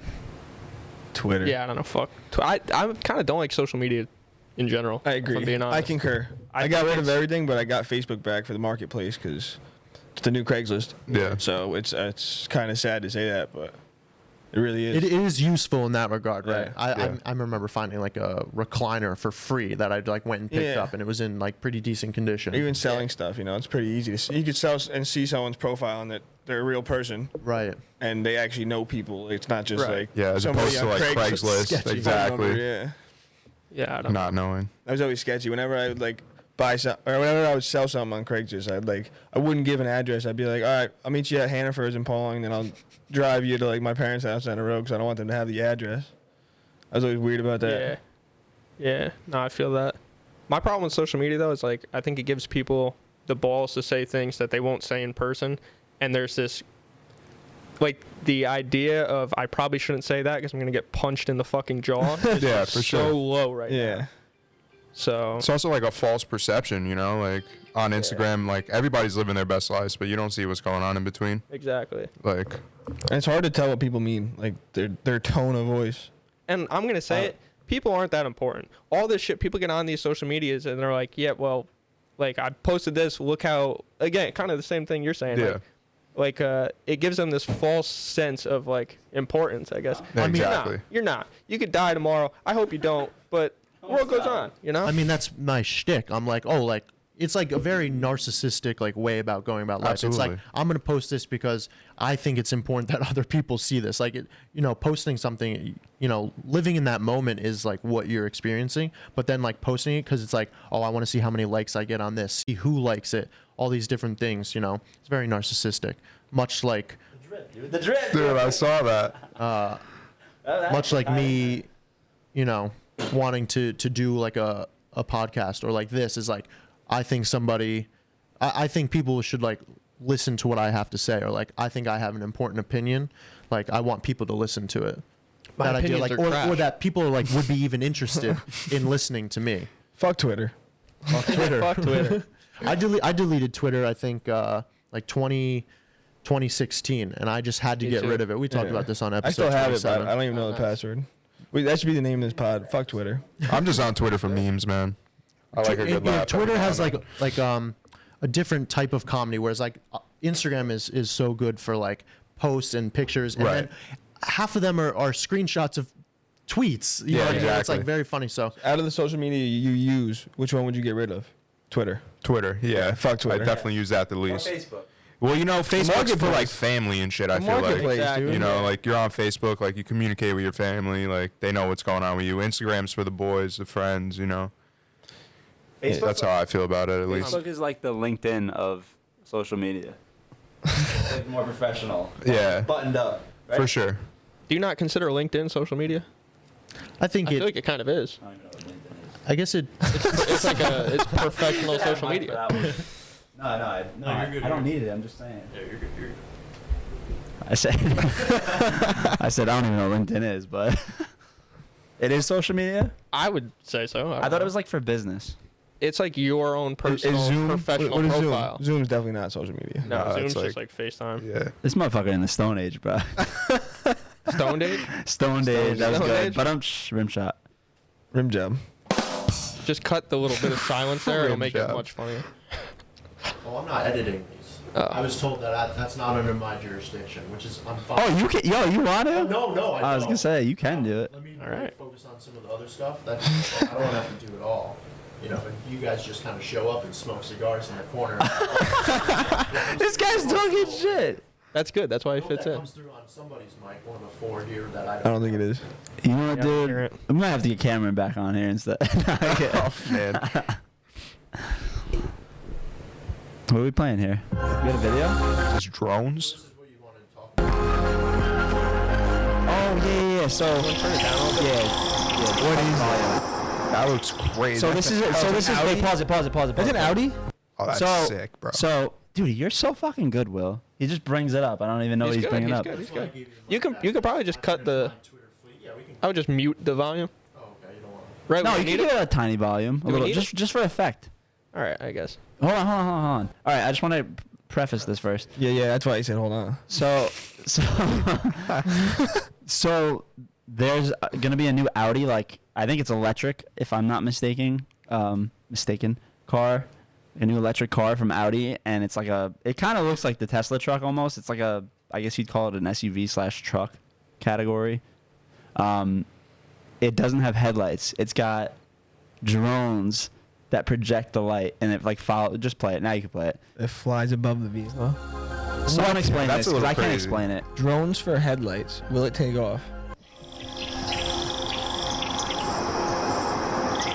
Twitter. Yeah, I don't know. Fuck. I kind of don't like social media in general. I if agree. I'm being honest. I concur. I I got think rid of it's- everything, but I got Facebook back for the marketplace because it's the new Craigslist. Yeah. So it's kind of sad to say that, but it really is. It is useful in that regard, right? Yeah. I remember finding like a recliner for free that I like went and picked Yeah. up, and it was in like pretty decent condition. Even selling stuff, it's pretty easy to see. You could sell and see someone's profile and that they're a real person Right. and they actually know people. It's not just Right. like Yeah, as somebody opposed to on like Craigslist. sketchy phone Exactly. number, yeah. Yeah, I don't. Not knowing. That was always sketchy. Whenever I would like buy some, or whenever I would sell something on Craigslist, I wouldn't give an address. I'd be like, all right, I'll meet you at Hannaford's in Pauling, then I'll drive you to like my parents' house down the road because I don't want them to have the address. I was always weird about that. Yeah. No, I feel that. My problem with social media though is like I think it gives people the balls to say things that they won't say in person, and there's this. Like the idea of I probably shouldn't say that because I'm gonna get punched in the fucking jaw. Is Yeah, like for so sure. low right now. Yeah. So It's also like a false perception, like on Instagram, like everybody's living their best lives, but you don't see what's going on in between. exactly. Like, And it's hard to tell what people mean, like their tone of voice. And I'm gonna say it. People aren't that important. All this shit people get on these social medias and they're like, yeah, well, like I posted this. Look how again, kind of the same thing you're saying. yeah, Like it gives them this false sense of like importance, I guess. I mean, exactly. You're not. You could die tomorrow. I hope you don't, but the world goes on, I mean, that's my shtick. I'm like, oh, like it's like a very narcissistic like way about going about life. It's like Absolutely. I'm gonna post this because I think it's important that other people see this. Like it, posting something, living in that moment is like what you're experiencing. But then like posting it because it's like, oh, I want to see how many likes I get on this, see who likes it, all these different things. It's very narcissistic. Much like The drip. Dude, I saw that. much like me, wanting to do like a podcast or like this is like, I think I think people should like listen to what I have to say, or like, I think I have an important opinion. Like I want people to listen to it. My That idea, opinions like, are or trash. that people like would be even interested in listening to me. Fuck Twitter. Fuck Twitter. Fuck Twitter. I deleted Twitter, I think, like 2016, and I just had to Me get too. rid of it. We talked Yeah. about this on I episode still have it, but 27. I don't even know the password. That should be the name of this pod. Fuck Twitter. I'm just on Twitter for memes, man. I like a good laugh. Twitter every has now and like a different type of comedy, whereas like Instagram is so good for like posts and pictures, and Right. then half of them are screenshots of tweets. You Yeah, know what I mean? It's exactly. like very funny. So Out of the social media you use, which one would you get rid of? Twitter. Twitter, yeah. Fuck Twitter. I definitely use that the Or least. Facebook. Well, you know, Facebook's for Marketplace. like family and shit. I The feel like, marketplace, Exactly. dude. you know, like you're on Facebook, like you communicate with your family, like they know what's going on with you. Instagram's for the boys, the friends, you know. Facebook. That's how I feel about it, at least. Facebook is like the LinkedIn of social media. It's like more professional. Yeah. Buttoned up. Right? For sure. Do you not consider LinkedIn social media? I think I feel like it kind of is. I don't even know what LinkedIn is. I guess it. It's like it's professional You should have social Mike for media. that one. No, you're good, I don't you're need it. I'm just saying. Yeah, you're good. You're good. I said, I said I don't even know what LinkedIn is, but it is social media. I would say so. I thought it was like for business. It's like your own personal Zoom professional what is profile. Zoom? Zoom's definitely not social media. No, No, Zoom's it's just like FaceTime. Yeah. This motherfucker in the Stone Age, bro. Stone Age? Stone Age, that was Stone good. Age? But I'm rim shot. Rim job. Just cut the little bit of silence there. It'll Rim make job. it much funnier. Oh, I'm not editing these. Oh. I was told that that's not under my jurisdiction, which is I'm fine. Oh, you can, yo, you want to? No, I was gonna say you can do it. Let me All right. focus on some of the other stuff. That's, I don't have to do it all. You know, and you guys just kind of show up and smoke cigars in the corner. This guy's talking shit. That's good. That's why I he hope fits that in. comes through on somebody's mic, one of the four here that I don't think it is. You know what, Yeah, dude? hear it. I'm gonna have to get Cameron back on here instead. Oh, man. What are we playing here? We got a video? Just drones? This is what you wanted to talk about. Oh yeah. So Turn it down a little bit. yeah. What is That looks crazy. So this is it. So this is. Wait, pause it. That's an Audi? Oh, that's So sick, bro. So, dude, you're so fucking good, Will. He just brings it up. I don't even know what he's good. bringing He's up. good. He's That's why I good. gave the You mic can back. you could probably just cut the. On Twitter fleet. Yeah, we can. I would just mute the volume. Oh, okay. You don't want to. Right. No, when you you can need give it. it a tiny volume, a we little, need just for effect. All right. I guess. Hold on. All right, I just want to preface this first. Yeah, that's why he said hold on. So there's gonna be a new Audi, like I think it's electric, if I'm not mistaken. Car, a new electric car from Audi, and it's like it kind of looks like the Tesla truck almost. It's like I guess you'd call it an SUV / truck category. It doesn't have headlights. It's got drones that project the light, and it like follow. Just play it. Now you can play it. It flies above the vehicle. Someone explain That's this, a 'cause little I can't crazy. explain it. Drones for headlights. Will it take off?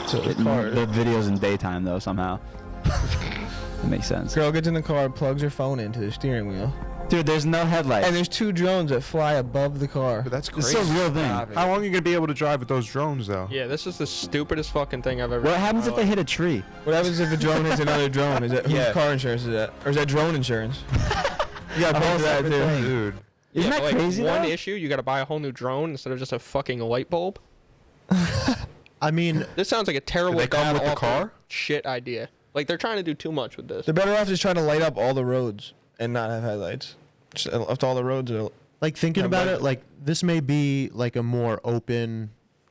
So the car. The video's in daytime though somehow. It makes sense. Girl gets in the car, plugs her phone into the steering wheel, Dude, there's no headlights. and there's two drones that fly above the car. But that's It's crazy. a real thing. How long are you going to be able to drive with those drones, though? Yeah. This is the stupidest fucking thing I've ever. What happens if they hit a tree? What happens if a drone hits another drone? Is that whose Yeah. car insurance is that, or is that drone insurance? You gotta A pay whole for that separate too. thing. Dude. Isn't that but, like, crazy One though? issue, you got to buy a whole new drone instead of just a fucking light bulb. I mean, This sounds like a terrible. they come bad, with the awful car? Shit idea. Like they're trying to do too much with this. They're better off just trying to light up all the roads and not have headlights. Just left all the roads. Are, like thinking Yeah, about but- it, like this may be like a more open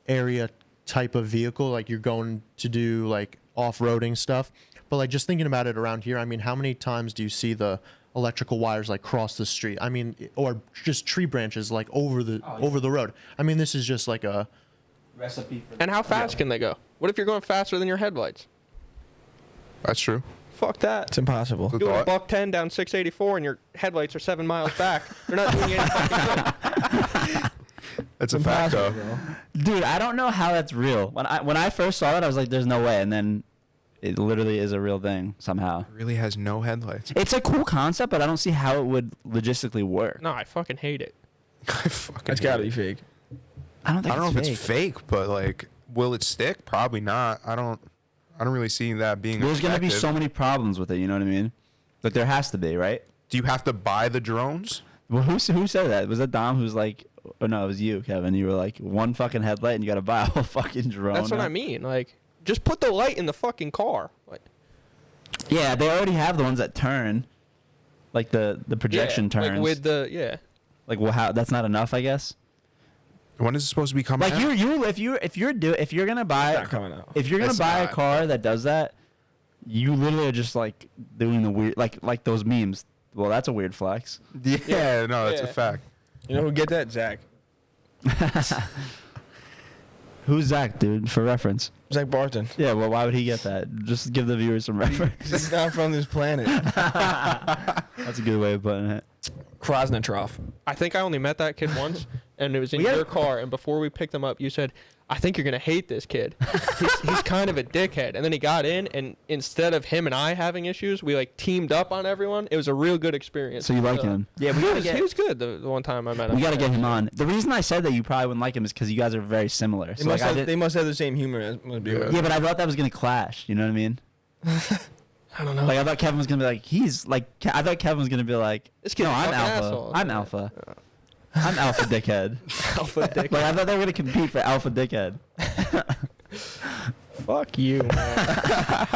area type of vehicle, like you're going to do like off-roading stuff. But like just thinking about it around here, I mean, how many times do you see the electrical wires like cross the street? I mean, or just tree branches like over the road. I mean, this is just like a Recipe for And how fast can they go? What if you're going faster than your headlights? That's true. Fuck that. it's impossible. Good Doing a thought. buck 10 down 684 and your headlights are 7 miles back. They're not doing you any fucking good. That's a fact, though. Dude, I don't know how that's real. When I first saw it, I was like, "There's no way," and then it literally is a real thing somehow. It really has no headlights. It's a cool concept, but I don't see how it would logistically work. No, I fucking hate it. I fucking That's hate gotta it. be fake. I don't think I don't know it's if it's fake, but like, will it stick? Probably not. I don't really see that being. There's gonna be effective. so many problems with it. You know what I mean? But there has to be, right? Do you have to buy the drones? Well, who said that? Was that Dom? Who's like, oh no, it was you, Kevin. You were like, one fucking headlight, and you gotta buy a whole fucking drone. That's what now. I mean. Like, just put the light in the fucking car. Like, Yeah, they already have the ones that turn, like the projection yeah, turns. Like with the, yeah. Like, well, how? That's not enough, I guess. When is it supposed to be coming Like out? if you're gonna buy It's not coming out. if you're gonna It's buy a not. car that does that, you literally are just like doing the weird like those memes. Well, that's a weird flex. Yeah, no, that's a Yeah. fact. You know who get that? Zach. Who's Zach, dude? For reference. Zach Barton. Yeah. Well, why would he get that? Just give the viewers some reference. He's not from this planet. That's a good way of putting it. Krasnotrov. I think I only met that kid once, and it was in your car. And before we picked him up, you said, "I think you're gonna hate this kid. He's kind of a dickhead." And then he got in, and instead of him and I having issues, we like teamed up on everyone. It was a real good experience. So you like him? Yeah, he was good the one time I met him. We gotta get him on. The reason I said that you probably wouldn't like him is because you guys are very similar. They, So must like, have, they must have the same humor. As must be yeah, but I thought that was gonna clash. You know what I mean? I don't know. Like I thought Kevin was gonna be like, he's like. I thought Kevin was gonna be like, This kid's no, a I'm fucking alpha. asshole. I'm alpha. I'm alpha dickhead. Alpha dickhead. Like I thought they were gonna compete for alpha dickhead. Fuck you, man.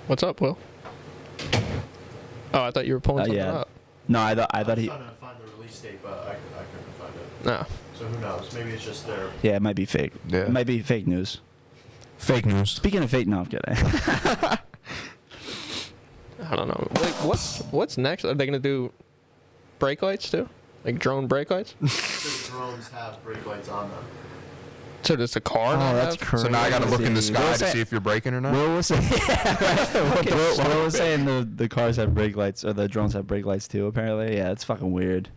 What's up, Will? Oh, I thought you were pulling something yeah. up. No, I thought he. trying to find the release date, but I couldn't find it. No. So who knows? Maybe it's just their. Yeah, it might be fake. Yeah. It might be fake news. Fake news. Speaking of fake, no, I'm kidding. I don't know. Like, what's next? Are they gonna do brake lights too? Like drone brake lights? The drones have brake lights on them. So does the car? not that's have? crazy. So now I gotta look in the sky Will to say- see if you're braking or not. Will was saying, Will was saying the cars have brake lights or the drones have brake lights too. Apparently, yeah, it's fucking weird.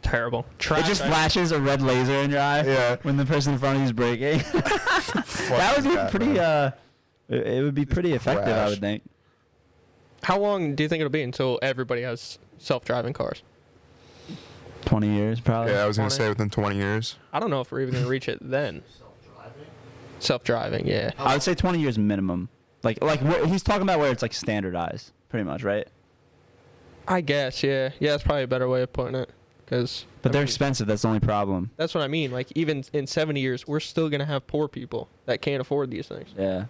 Terrible. It just flashes a red laser in your eye Yeah. when the person in front of you is braking. That would be pretty. It would be pretty effective, I Crash. would think. How long do you think it'll be until everybody has self-driving cars? 20 years, probably. Yeah, I was gonna 20. say within 20 years. I don't know if we're even gonna reach it then. Self-driving? Self-driving, yeah. I would say 20 years minimum. Like he's talking about where it's like standardized, pretty much, right? I guess, yeah. Yeah, that's probably a better way of putting it. Cause, But I they're mean, expensive. That's the only problem. That's what I mean. Like, even in 70 years, we're still gonna have poor people that can't afford these things. Yeah.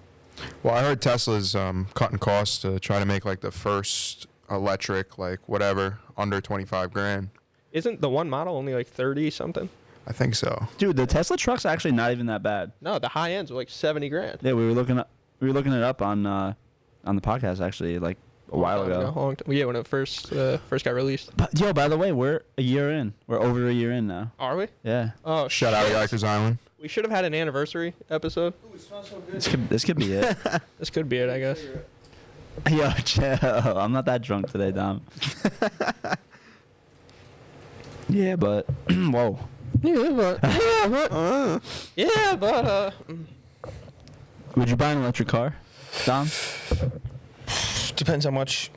Well, I heard Tesla's cutting costs to try to make like the first electric, like whatever, under 25 grand. Isn't the one model only like 30 something? I think so. Dude, the Tesla truck's actually not even that bad. No, the high ends are like 70 grand. Yeah, we were looking it up on the podcast actually, like a while ago. Yeah, when it first got released. But, yo, by the way, we're a year in. We're over a year in now. Are we? Yeah. Oh, Shout out shit. Yikers Island. We should have had an anniversary episode. This could be it. This could be it, I guess. Yo, chill. I'm not that drunk today, Dom. Yeah, but whoa. Yeah, but Would you buy an electric car, Dom? Depends how much.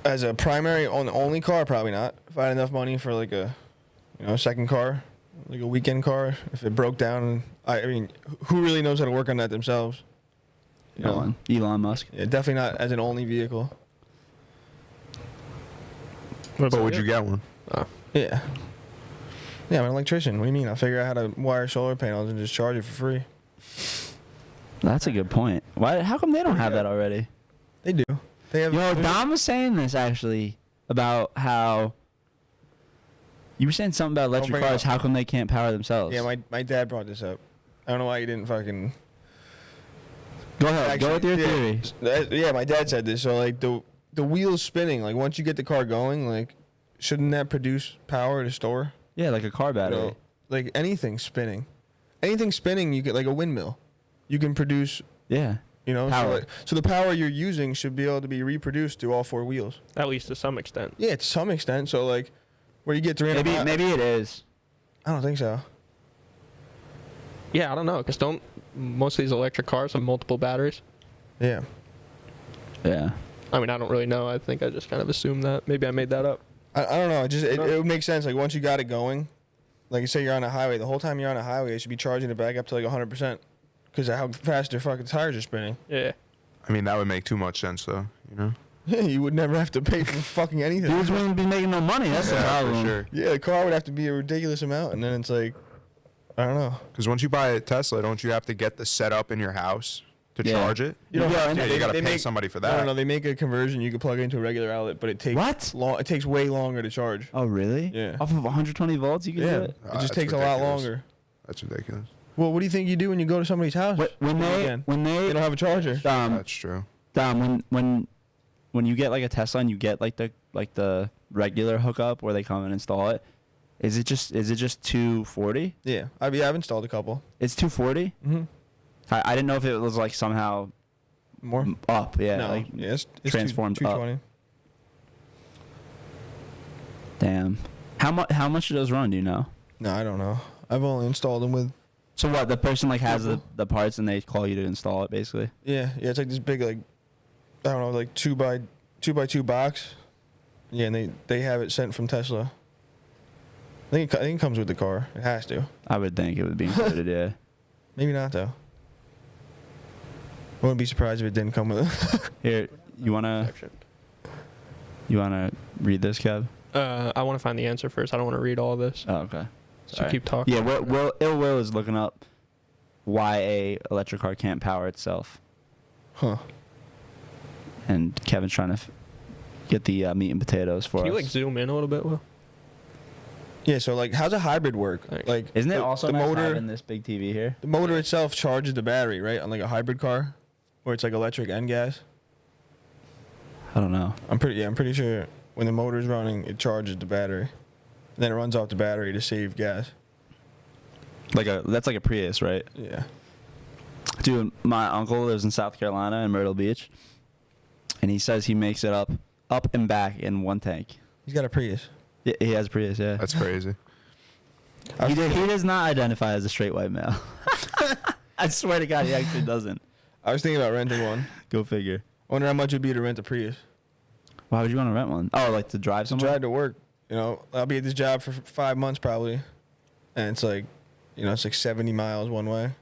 As a primary only car, probably not. If I had enough money for like a, second car, like a weekend car, if it broke down, I mean, who really knows how to work on that themselves? You know? Elon Musk. Yeah, definitely not as an only vehicle. But would you get one? Yeah. Yeah, I'm an electrician. What do you mean? I'll figure out how to wire solar panels and just charge it for free. That's a good point. Why? How come they don't have that already? They do. They have. Yo, Dom was saying this actually about how you were saying something about electric bring it cars. up. How come they can't power themselves? Yeah, my dad brought this up. I don't know why he didn't fucking. Go ahead. Go with your theory. Yeah, my dad said this. So like the wheels spinning, like once you get the car going, like shouldn't that produce power to store? Yeah, like a car battery. Like anything spinning, you get like a windmill. You can produce. Yeah. Power. So the power you're using should be able to be reproduced through all four wheels. at least to some extent. Yeah, to some extent. So like, where you get 300. Maybe it is. I don't think so. Yeah, I don't know, because don't most of these electric cars have multiple batteries? Yeah. Yeah. I mean, I don't really know. I think I just kind of assumed that. Maybe I made that up. I don't know. It would make sense. Like once you got it going, like say you're on a highway. The whole time you're on a highway, it should be charging it back up to like 100%, because of how fast your fucking tires are spinning. Yeah. I mean, that would make too much sense, though. You would never have to pay for fucking anything. Dudes wouldn't be making no money. That's the Yeah, problem. for sure. Yeah, the car would have to be a ridiculous amount, and then it's like, I don't know. Because once you buy a Tesla, don't you have to get the setup in your house to Yeah. charge it? You don't have to. You got to They pay make- somebody for I that. don't know. They make a conversion. You can plug it into a regular outlet, but it takes What? It takes way longer to charge. Oh, really? Yeah. Off of 120 volts, you can do Yeah, it? it that's just takes a lot ridiculous. longer. That's ridiculous. Well, what do you think you do when you go to somebody's house? When they They don't have a charger. That's true. Dom, when you get like a Tesla and you get like the regular hookup where they come and install it, Is it just 240? Yeah, I've installed a couple. It's 240. Mm-hmm. I didn't know if it was like somehow More? up. Yeah, No, like yeah, it's transformed up. 220. Damn. How much do those run? Do you know? No, I don't know. I've only installed them with. So what? The person like has the parts and they call you to install it, basically. Yeah, it's like this big, like, I don't know, like 2x2 box. Yeah, and they have it sent from Tesla. I think it comes with the car. It has to. I would think it would be included. Yeah. Maybe not though. I wouldn't be surprised if it didn't come with it. Here, you wanna read this, Kev? I want to find the answer first. I don't want to read all this. Oh, okay. So Sorry. keep talking. Yeah, Will is looking up why a electric car can't power itself, Huh. and Kevin's trying to get the meat and potatoes for Can us. you like zoom in a little bit, Will? Yeah, so like, how's a hybrid work? Thanks. Like, Isn't it the, also the nice motor? having this big TV here? The motor itself charges the battery, right? On like a hybrid car, where it's like electric and gas. I don't know. I'm pretty sure when the motor's running, it charges the battery. And then it runs off the battery to save gas. That's like a Prius, right? Yeah. Dude, my uncle lives in South Carolina in Myrtle Beach, and he says he makes it up and back in one tank. He's got a Prius. Yeah, he has a Prius, yeah. That's crazy. He does not identify as a straight white male. I swear to God, he actually doesn't. I was thinking about renting one. Go figure. I wonder how much it'd be to rent a Prius. Why would you want to rent one? Oh, like to drive To somewhere? drive to work. You know, I'll be at this job for 5 months probably. And it's like, it's like 70 miles one way.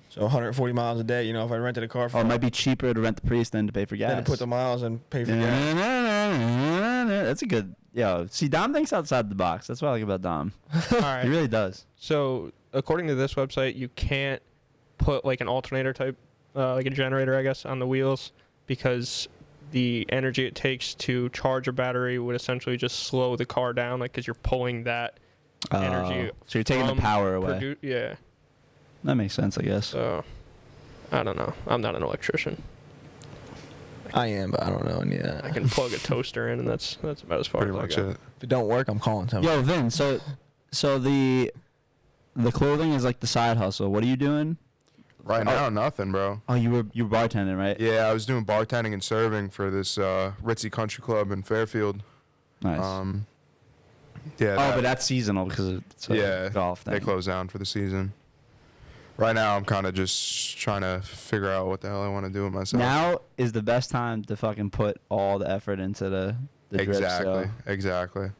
So 140 miles a day. You know, if I rented a car for Oh, it might be cheaper to rent the Prius than to pay for gas. then to put the miles and pay for gas. That's a good... Yo, see, Dom thinks outside the box. That's what I like about Dom. All right. He really does. So according to this website, you can't put like an alternator type, like a generator, I guess, on the wheels because the energy it takes to charge a battery would essentially just slow the car down, like because you're pulling that energy. So you're taking the from power away. Yeah. That makes sense, I guess. So I don't know. I'm not an electrician. I am, but I don't know any of that. I can plug a toaster in, and that's about as far Pretty as much I got. it. If it don't work, I'm calling someone. Yo, Vin, so the clothing is like the side hustle. What are you doing? Right now, nothing, bro. Oh, you were bartending, right? Yeah, I was doing bartending and serving for this ritzy country club in Fairfield. Nice. Yeah. but that's seasonal because it's a golf thing. They close down for the season. Right now, I'm kind of just trying to figure out what the hell I want to do with myself. Now is the best time to fucking put all the effort into the drip, so. Exactly.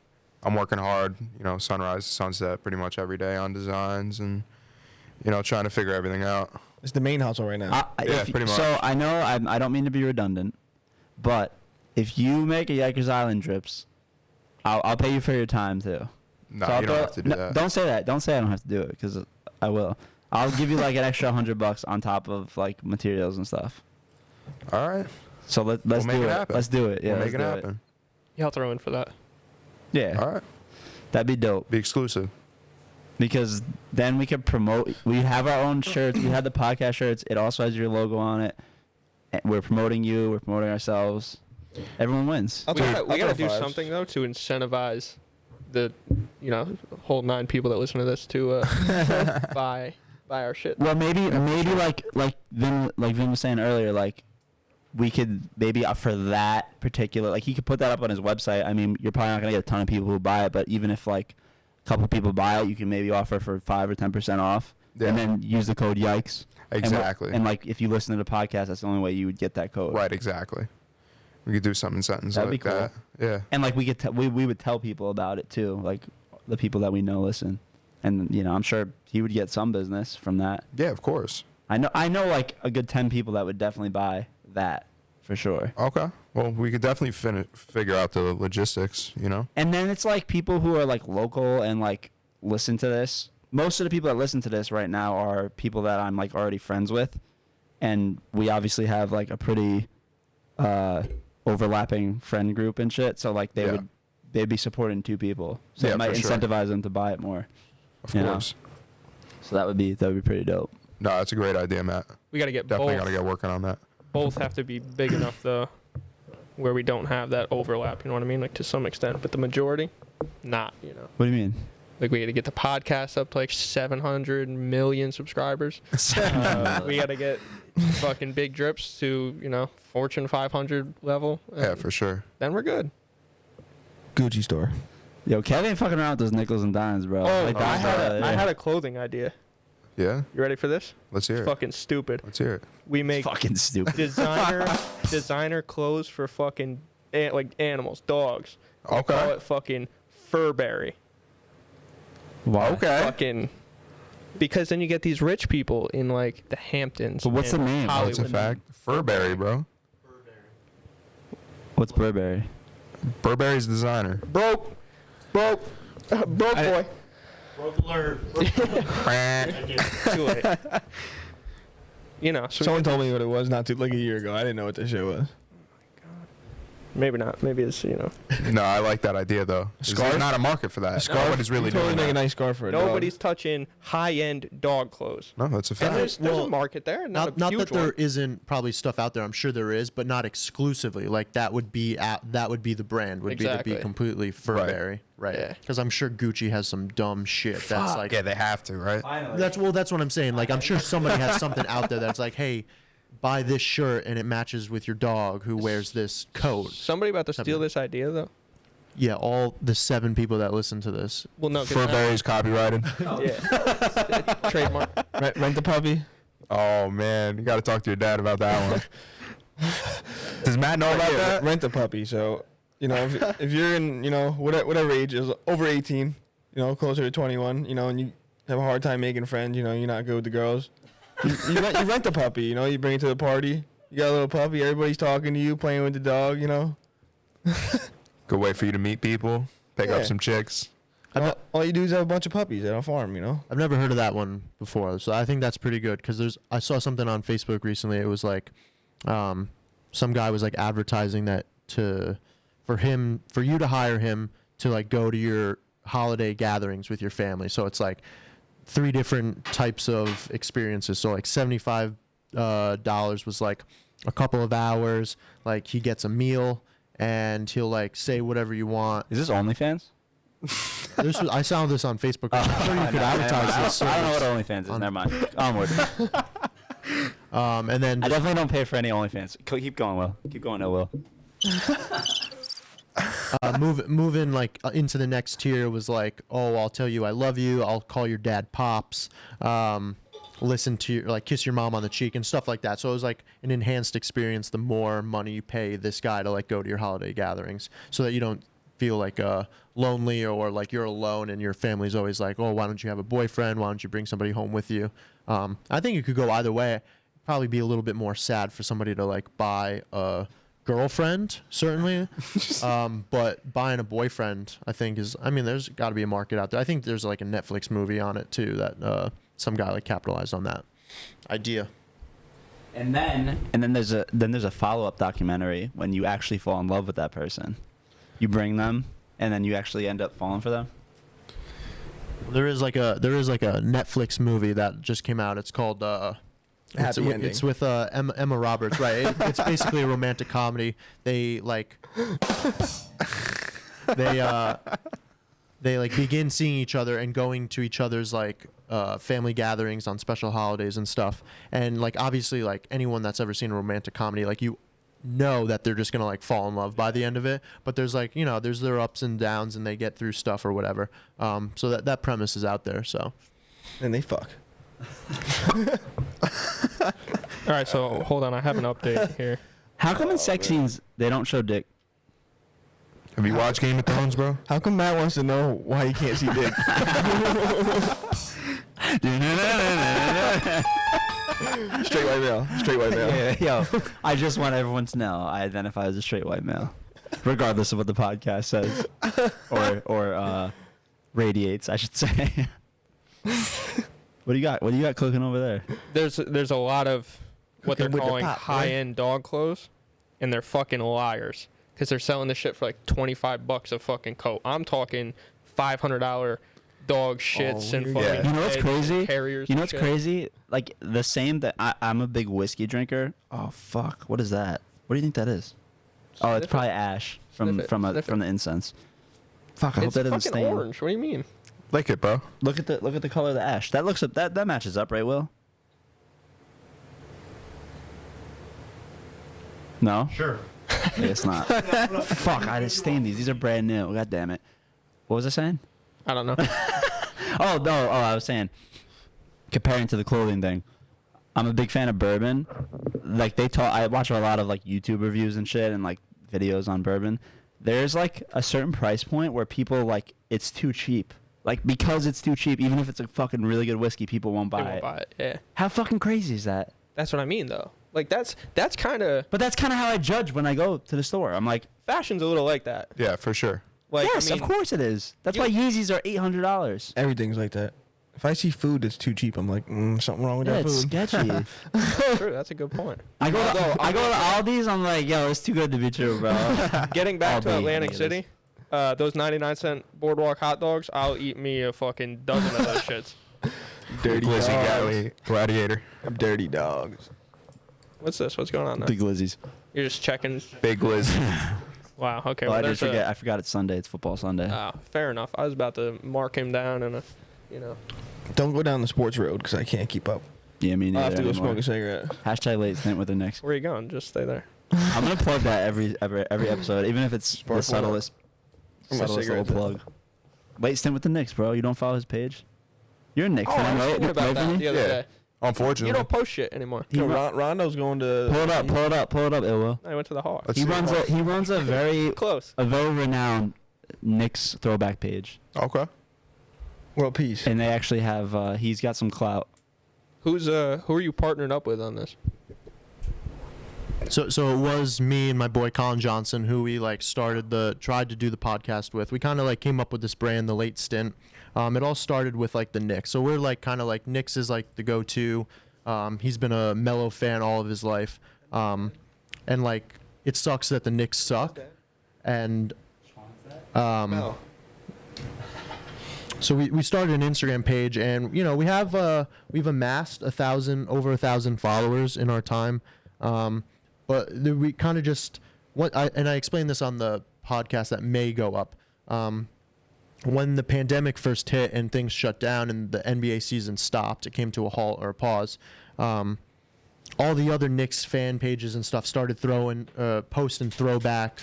I'm working hard, sunrise to sunset pretty much every day on designs and, trying to figure everything out. It's the main hustle right now. Yeah, pretty much. So I know I don't mean to be redundant, but if you make a Yikers Island drips, I'll pay you for your time too. No, So you don't have to do that. Don't say that. Don't say I don't have to do it because I will. I'll give you like an extra $100 on top of like materials and stuff. All right. So let's We'll make do it it. happen. Let's do it. Yeah, We'll let's make it do happen. Yeah, I'll throw in for that. Yeah. All right. That'd be dope. Be exclusive. Because then we could promote. We have our own shirts. We have the podcast shirts. It also has your logo on it. And we're promoting you. We're promoting ourselves. Everyone wins. I'll We throw- gotta I'll throw do fives. something though to incentivize the whole 9 people that listen to this to buy our shit. Well, maybe like Vin was saying earlier, like we could maybe for that particular, like he could put that up on his website. I mean, you're probably not gonna get a ton of people who buy it, but even if like a couple people buy it, you can maybe offer for 5 or 10% off, Yeah. and then use the code Yikes. Exactly. And like if you listen to the podcast, that's the only way you would get that code. Right, exactly. We could do something sentence That'd like be cool. that. Yeah. And like we could we would tell people about it too, like the people that we know listen, and I'm sure he would get some business from that. Yeah, of course. I know like a good 10 people that would definitely buy that for sure. Okay. Well, we could definitely figure out the logistics, And then it's like people who are like local and like listen to this. Most of the people that listen to this right now are people that I'm like already friends with, and we obviously have like a pretty overlapping friend group and shit. So like they'd be supporting 2 people, so Yeah, it might for sure. incentivize them to buy it more. Of You know? course. So that would be pretty dope. No, that's a great idea, Matt. We gotta get Definitely both. got to get working on that. Both have to be big enough though, where we don't have that overlap. You know what I mean? Like to some extent, but the majority, not. What do you mean? Like we got to get the podcast up to like 700 million subscribers. We got to get fucking Big Dripz to Fortune 500 level. Yeah, for sure. Then we're good. Gucci store. Yo, Kev ain't fucking around with those nickels and dimes, bro. Oh, Like, I that's, had a clothing idea. Yeah. You ready for this? Let's hear It's it. fucking stupid. Let's hear it. We make fucking stupid. designer clothes for fucking like animals, dogs. We Okay. call it fucking Furberry. Wow. Okay. Fucking because then you get these rich people in like the Hamptons. But what's and the name? Hollywood. That's a fact. Furberry, bro. What's Burberry? Burberry's designer. Broke boy. Broke alert. Too late. So Someone told me what it was like a year ago. I didn't know what this shit was. maybe not. Maybe it's No, I like that idea though. Scarf? There's not a market for that. Nobody's really You totally doing make a that. nice scarf for a nobody's touching high-end dog clothes. No, that's a And fact. there's Well, a market there. Not Not a huge that there one. isn't probably stuff out there. I'm sure there is, but not exclusively. Like that would be the brand would Exactly. be to be completely Furberry, right? Yeah. Because I'm sure Gucci has some dumb shit that's like Yeah, they have to, right? Finally. that's what I'm saying. Like I'm sure somebody has something out there that's like, hey, buy this shirt and it matches with your dog who wears this coat. Somebody about to steal this idea though. Yeah, all the 7 people that listen to this. Well, no, 'cause Furberry's copyrighted. yeah, trademark. Rent the puppy. Oh man, you got to talk to your dad about that one. Does Matt know about that? Rent the puppy. So if you're in whatever age is over 18, closer to 21, and you have a hard time making friends, you're not good with the girls. You rent the puppy. You bring it to the party. You got a little puppy. Everybody's talking to you, playing with the dog. Good way for you to meet people, pick Yeah. up some chicks. All you do is have a bunch of puppies at a farm. I've never heard of that one before, so I think that's pretty good because I saw something on Facebook recently. It was like, some guy was like advertising that for you to hire him to like go to your holiday gatherings with your family. So it's like 3 different types of experiences. So like $75 was like a couple of hours. Like he gets a meal and he'll like say whatever you want. Is this OnlyFans? I saw this on Facebook. I'm sure you could advertise this. I don't know what service. OnlyFans is. Never mind. Onward. And then I definitely don't pay for any OnlyFans. Keep going, Will. Keep going, Will. moving like into the next tier was like, oh, I'll tell you I love you. I'll call your dad Pops. Listen to your kiss your mom on the cheek and stuff like that. So it was like an enhanced experience the more money you pay this guy to like go to your holiday gatherings, so that you don't feel like lonely or like you're alone and your family's always like, oh, why don't you have a boyfriend? Why don't you bring somebody home with you? I think it could go either way. Probably be a little bit more sad for somebody to like buy a girlfriend, certainly. But buying a boyfriend, I think there's got to be a market out there. I think there's like a Netflix movie on it too that some guy like capitalized on that idea. And then there's a follow-up documentary when you actually fall in love with that person. You bring them, and then you actually end up falling for them. There is like a Netflix movie that just came out. It's called Happy Ending. It's with Emma Roberts, right? It's basically a romantic comedy. They begin seeing each other and going to each other's family gatherings on special holidays and stuff. And like obviously like anyone that's ever seen a romantic comedy, like you know that they're just gonna like fall in love by the end of it. But there's there's their ups and downs and they get through stuff or whatever. So that premise is out there. So And they fuck. All right, so hold on. I have an update here. How come in sex scenes they don't show dick? Have you watched Game of Thrones, bro? How come Matt wants to know why he can't see dick? Straight white male. Straight white male. Yeah, yo, I just want everyone to know I identify as a straight white male, regardless of what the podcast says or radiates, I should say. What do you got? What do you got cooking over there? There's a lot of what they're Cooking with the calling pot, boy. high-end dog clothes, and they're fucking liars because they're selling this shit for like $25 a fucking coat. I'm talking $500 dog shits and fucking. Yeah. You know what's heads crazy? and Terriers. You know and what's shit. crazy? Like the same that I'm a big whiskey drinker. Oh fuck! What is that? What do you think that is? Oh, it's Sniff it. probably ash from Sniff it. from Sniff it. the incense. Fuck! I hope It's that doesn't fucking stain. orange. What do you mean? Lick it, bro. Look at the color of the ash. That looks up. That matches up, right, Will? No. Sure. I guess not. Fuck! I just stained these. These are brand new. God damn it. What was I saying? I don't know. Oh no! Oh, I was saying, comparing to the clothing thing, I'm a big fan of bourbon. Like I watch a lot of like YouTube reviews and shit and like videos on bourbon. There's like a certain price point where people like it's too cheap. Like because it's too cheap, even if it's a fucking really good whiskey, people won't buy They won't it. buy it. Yeah. How fucking crazy is that? That's what I mean, though. Like that's kind of But that's kind of how I judge when I go to the store. I'm like, fashion's a little like that. Yeah, for sure. Like, yes, I mean, of course it is. That's you- why Yeezys are $800. Everything's like that. If I see food that's too cheap, I'm like, something wrong with Yeah, that it's food. sketchy. That's true. That's a good point. I go Although, to Aldi's. I'm like, yo, it's too good to be true, bro. Getting back to Aldi, Atlantic it is. City, those 99-cent boardwalk hot dogs, I'll eat me a fucking dozen of those shits. Dirty Glizzy dogs. gladiator. Dirty dogs. What's this? What's going on there? The glizzies. You're just checking. Big Glizzy. Wow. Okay. Well, I there's did forget. I forgot it's Sunday. It's football Sunday. Fair enough. I was about to mark him down and, Don't go down the sports road because I can't keep up. Yeah, me neither. I'll have to go anymore. smoke a cigarette. Hashtag late stint with the Knicks. Where are you going? Just stay there. I'm gonna plug that every episode, even if it's Spark the one subtlest For my little cigarette. plug. Late stint with the Knicks, bro. You don't follow his page? You're a Knicks Oh, I fan, was right? thinking about that Vinny? the other Yeah. day. Unfortunately. You don't post shit anymore. He run- Rondo's going to. Pull it up, Ilwo. I went to the Hawks. Let's He see. runs a very Close. renowned Knicks throwback page, Okay. World Peace. and they actually have he's got some clout. Who are you partnering up with on this? So it was me and my boy Colin Johnson who we like tried to do the podcast with. We kind of like came up with this brand, the Late Stint. It all started with like the Knicks. So we're like kind of like Knicks is like the go-to. He's been a Melo fan all of his life, and like it sucks that the Knicks suck. And so we started an Instagram page, and you know we've amassed over 1,000 followers in our time. But we kind of just I explained this on the podcast that may go up. When the pandemic first hit and things shut down and the NBA season stopped, it came to a halt or a pause. All the other Knicks fan pages and stuff started posting throwback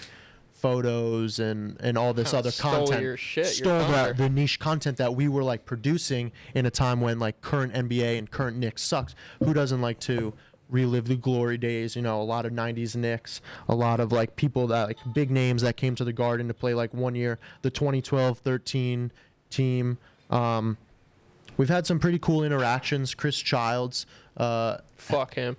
photos and all this Kinda other stole content. your shit, your Stole thunder. the niche content that we were like producing in a time when like current NBA and current Knicks sucks. Who doesn't like to relive the glory days? You know, a lot of 90s Knicks, a lot of like people that like big names that came to the Garden to play like one year, the 2012-13 team. We've had some pretty cool interactions. Chris Childs. Fuck him.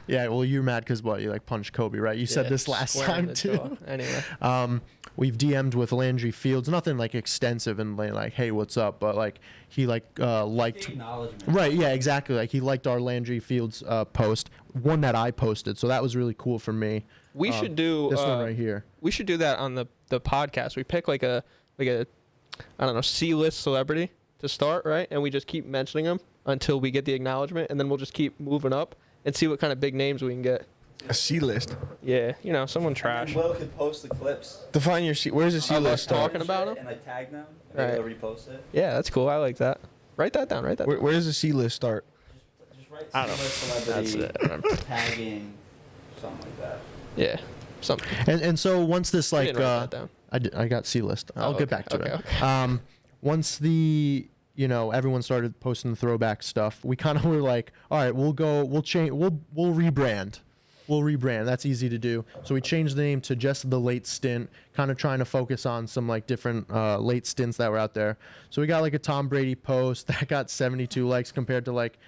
Yeah, well, you're mad because what? You like punched Kobe, right? You said Yeah, this last square in time the too. jaw. Anyway. We've DM'd with Landry Fields, nothing like extensive and like, hey, what's up? But like he liked. Right, yeah, exactly. Like he liked our Landry Fields post, one that I posted. So that was really cool for me. We should do this one right here. We should do that on the podcast. We pick like a I don't know, C-list celebrity to start, right? And we just keep mentioning them until we get the acknowledgement, and then we'll just keep moving up and see what kind of big names we can get. A C list. Yeah, someone trash. Will could post the clips. Define your C. Where's the C I love list start? talking about 'em? and like tag them. Right. They'll repost it. Yeah, that's cool. I like that. Write that down. Where does the C list start? Just write I don't know. celebrity That's it. tagging, something like that. Yeah, something. And so once this We like didn't write that down. I got C list. I'll get back to it. Okay. Once everyone started posting the throwback stuff, we kind of were like, all right, we'll rebrand. We'll rebrand. That's easy to do. So we changed the name to just the Late Stint, kind of trying to focus on some like different late stints that were out there. So we got like a Tom Brady post that got 72 likes compared to like.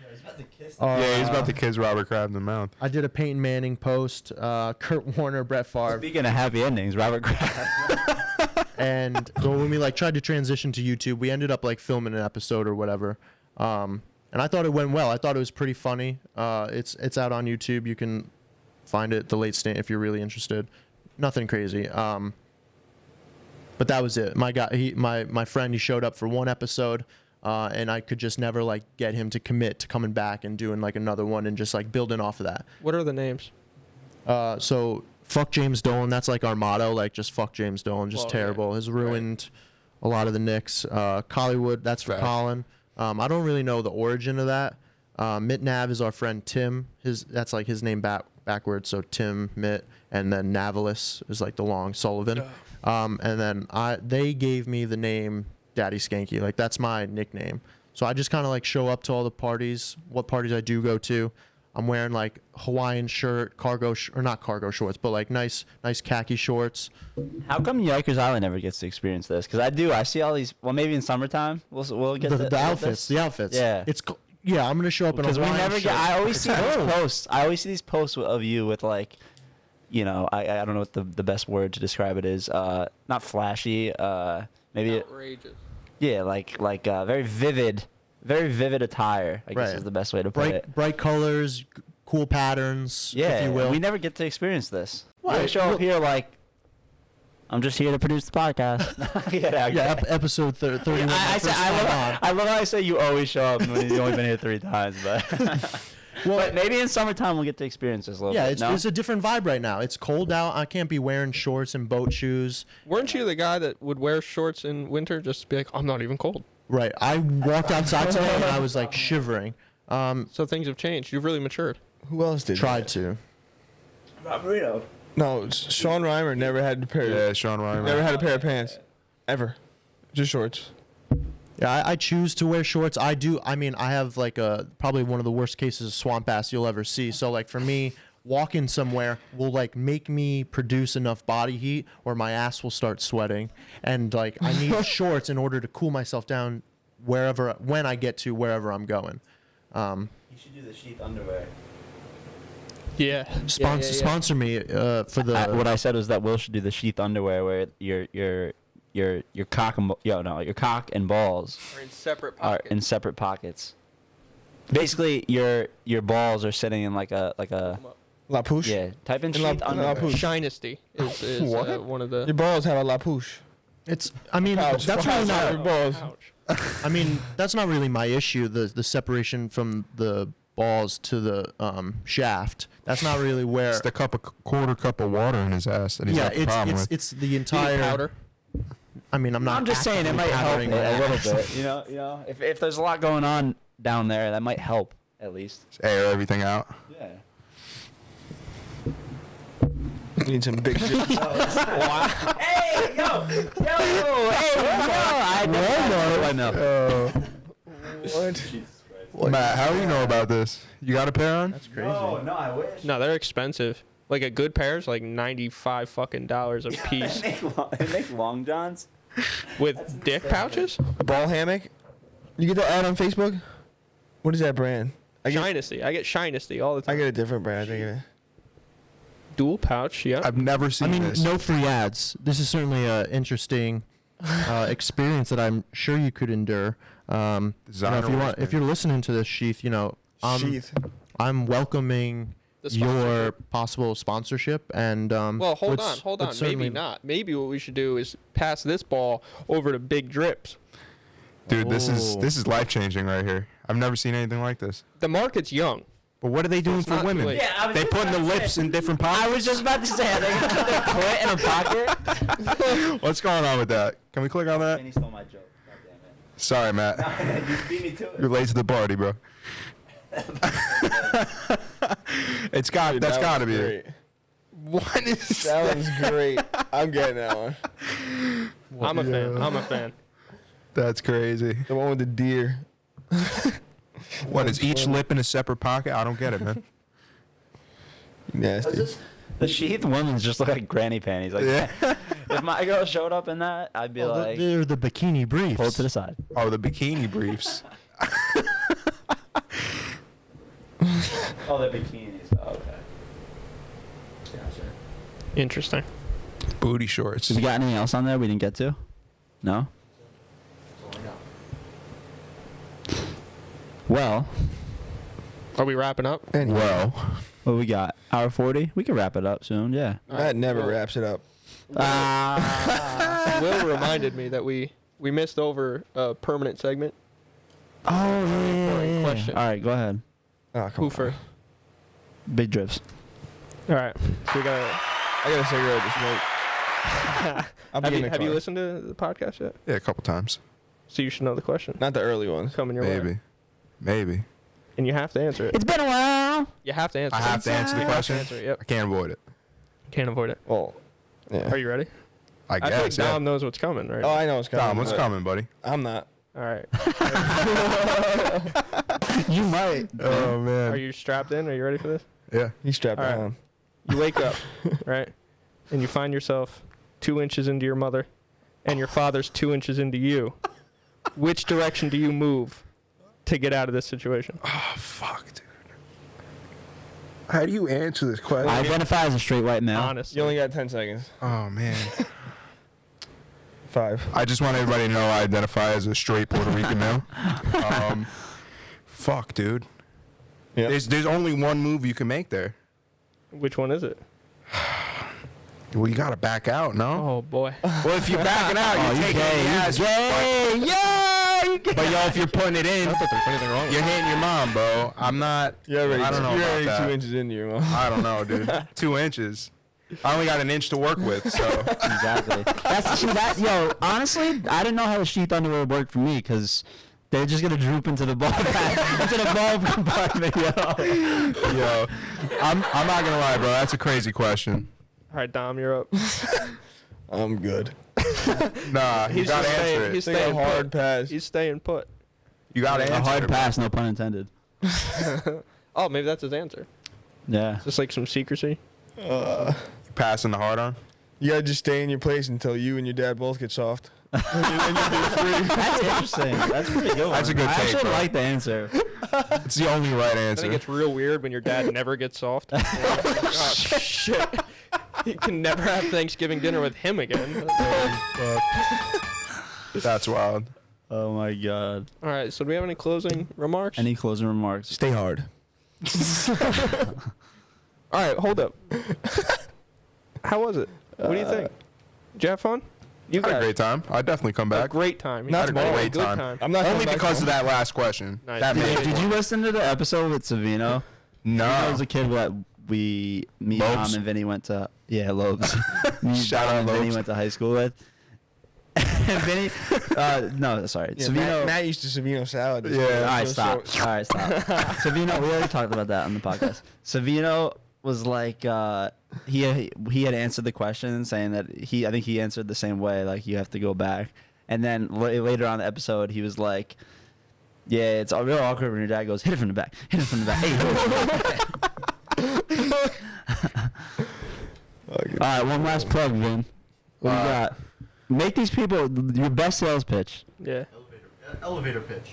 Yeah, he's about to kiss Robert Kraft in the mouth. I did a Peyton Manning post, Kurt Warner, Brett Favre. Speaking of happy endings, Robert Kraft. And so when we like tried to transition to YouTube, we ended up like filming an episode or whatever. And I thought it went well. I thought it was pretty funny. It's out on YouTube. You can find it, The Late Stint, if you're really interested. Nothing crazy. But that was it. My friend, he showed up for one episode, and I could just never like get him to commit to coming back and doing like another one and just like building off of that. What are the names? So fuck James Dolan. That's like our motto. Like just fuck James Dolan. Just Well, terrible. yeah. Has ruined a lot of the Knicks. Collywood, that's for Right. Colin. I don't really know the origin of that. Mitt Nav is our friend Tim. That's like his name backwards. So Tim Mitt, and then Navalis is like the long Sullivan. And then they gave me the name Daddy Skanky. Like that's my nickname. So I just kind of like show up to all the parties. What parties I do go to, I'm wearing like Hawaiian shirt, or not cargo shorts, but like nice khaki shorts. How come Yikers Island never gets to experience this? Because I see all these. Well, maybe in summertime we'll get The outfits. Yeah. Yeah, I'm gonna show up in a Because we Hawaiian never shirt. get. I always see these posts. I always see these posts of you with like, you know, I don't know what the best word to describe it is. Not flashy. Maybe. Outrageous. Yeah, like very vivid attire. I guess Right. is the best way to put it. Bright colors, cool patterns, Yeah, if you will. we never get to experience this. Why? We show up here like, I'm just here to produce the podcast. Episode 31. I love how I say you always show up when you've only been here 3 times, but but maybe in summertime we'll get to experience this a little bit. It's a different vibe right now. It's cold out. I can't be wearing shorts and boat shoes. Weren't you the guy that would wear shorts in winter just to be like, I'm not even cold? Right. I walked outside today and I was like shivering. So things have changed. You've really matured. Who else did? Tried to. No, Sean Reimer never had a pair. Yeah, Sean Ryan. Never had a pair of pants, ever. Just shorts. Yeah, I choose to wear shorts. I do. I mean, I have like probably one of the worst cases of swamp ass you'll ever see. So like for me, walking somewhere will like make me produce enough body heat or my ass will start sweating. And like I need shorts in order to cool myself down when I get to wherever I'm going. You should do the sheath underwear. Yeah. Sponsor me for the. What I said was that Will should do the sheath underwear where your cock and your cock and balls Are in separate are pockets. in separate pockets. Basically, your balls are sitting in like a La Pouche. yeah. Type in In la sheath underwear. pouche. Shinesty is What? one of Your the balls have a La Pouche. It's. I mean, Pouch. that's really Pouch. not. balls. Ouch. I mean, that's not really my issue. The separation from the balls to the shaft. That's not really where. It's the quarter cup of water in his ass that he's got the problem with. it's the Do you entire powder. I mean, I'm not. I'm just saying it actively might help powdering it my a little ass. bit. You know, if there's a lot going on down there, that might help at least. Just air everything out. Yeah. You need some big shit. Hey, yo, I know. What? Matt, how do you know about this? You got a pair on? That's crazy. No, I wish. No, they're expensive. Like a good pair is like $95 fucking dollars a piece They make long johns. with dick pouches. Ball hammock. You get that ad on Facebook? What is that brand? I get Shinesty all the time. a different brand. I think it is. Dual pouch. Yeah. I've never I seen mean, this. no free ads. This is certainly an interesting experience that I'm sure you could endure. Designer If you're listening to this, Sheath, Sheath. I'm welcoming The your sponsorship. possible sponsorship and Well, hold let's- on. let's Maybe certainly- not. Maybe what we should do is pass this ball over to Big Dripz. Dude, this Oh. is life changing right here. I've never seen anything like this. The market's young. But what are they doing it's for not too women? late. Yeah, I was They just putting the about to lips say- in different pockets. I was just about to say, are they gonna put their clit in a pocket? What's going on with that? Can we click on that? Kenny stole my joke. God Sorry, Matt. damn it. You beat me to You're late to the party, bro. That's got to be it. What is That one's great. I'm getting that one. I'm a fan. I'm a fan. That's crazy. The one with the deer. What is each lip in a separate pocket? I don't get it, man. Nasty. The sheath women's just look like granny panties. Like, Yeah. if my girl showed up in that, I'd be like, they're the bikini briefs. pull it to the side. Oh, the bikini briefs. Oh, the bikinis. Oh, okay. Gotcha. Interesting. Booty shorts. Have you got anything else on there we didn't get to? No? Well, Are we wrapping up? Well, what we got? Hour 40? We can wrap it up soon, yeah. That never wraps it up. Will reminded me that we missed over a permanent segment. Oh, yeah. Question. All right, go ahead. Oh, come Who on. first? Big Dripz. All right. So we got. I got a cigarette to smoke. I'll be Have in you, the have you car. listened to the podcast yet? Yeah, a couple times. So you should know the question. Not the early ones. Coming your way. Maybe. And you have to answer it. It's been a while. You have to answer I it. have to answer the You have to question. answer it, yep. I can't avoid it. Can't avoid it. Well, yeah. Are you ready? I I feel like guess. Yeah. Dom knows what's coming, right? Oh, I know what's coming. Dom, what's but coming, buddy? I'm not. All right. You might. Oh Are man. you strapped in? Are you ready for this? Yeah. He's strapped All right. down. You wake up, right? And you find yourself 2 inches into your mother, and your father's 2 inches into you. Which direction do you move to get out of this situation? Oh fuck, dude. How do you answer this question? I identify as a straight white male. Honestly. You only got 10 seconds. Oh man. 5. I just want everybody to know I identify as a straight Puerto Rican male. Fuck, dude. Yep. There's only one move you can make there. Which one is it? Well, you gotta back out, no? Oh, boy. Well, if you're backing out, Oh, you're you taking gay. the You ass. gay. Yeah, you gay. But yo, if you're putting it in, I don't think there's anything wrong with you're it. hitting your mom, bro. I'm not. You're already, I don't know you're about already that. 2 inches into your mom. I don't know, dude. 2 inches. I only got an inch to work with, so. Exactly. See, yo, honestly, I didn't know how the sheath underwear worked for me because they're just gonna droop into the ball into the ball compartment, yo. Yo, I'm not gonna lie, bro. That's a crazy question. All right, Dom, you're up. I'm good. Nah, you He's gotta just answer saying- it. he's Take a staying hard put. pass. He's staying put. You gotta A answer hard it, bro. pass, no pun intended. Oh, maybe that's his answer. Yeah. Just like some secrecy. Passing the hard on. You gotta just stay in your place until you and your dad both get soft. That's interesting. That's pretty good. That's a good I take, actually bro. like the answer. It's the only right I answer. think it's real weird when your dad never gets soft. Oh, shit. You can never have Thanksgiving dinner with him again. That's wild. Oh my god. All right, so do we have any closing remarks? Any closing remarks? Stay hard. All right, hold up. How was it? What do you think? Did you have fun? You I had a got great time. I'd definitely come a back. great time. You Not had a tomorrow. great Great good time. I'm not Only coming back because of home. that last question. Nice. That made Did it. you listen to the episode with Savino? No. That was a kid that me, Lobes? Dom, and Vinny went to. Yeah, Lobes. Me, Shout Dom, out and Vinny Lobes. went to high school with. And Vinny, no, sorry, Yeah, Savino. Matt used to Savino salad. Yeah. All right, So- stop. so- All right, stop. Savino, we already talked about that on the podcast. Savino was like, he had answered the question saying that I think he answered the same way, like you have to go back. And then later on the episode, he was like, yeah, it's real awkward when your dad goes, hit it from the back, hit it from the back. Hey, hit it from the back. All right, one last plug, Vin. What do you got? Make these people your best sales pitch. Yeah. Elevator pitch.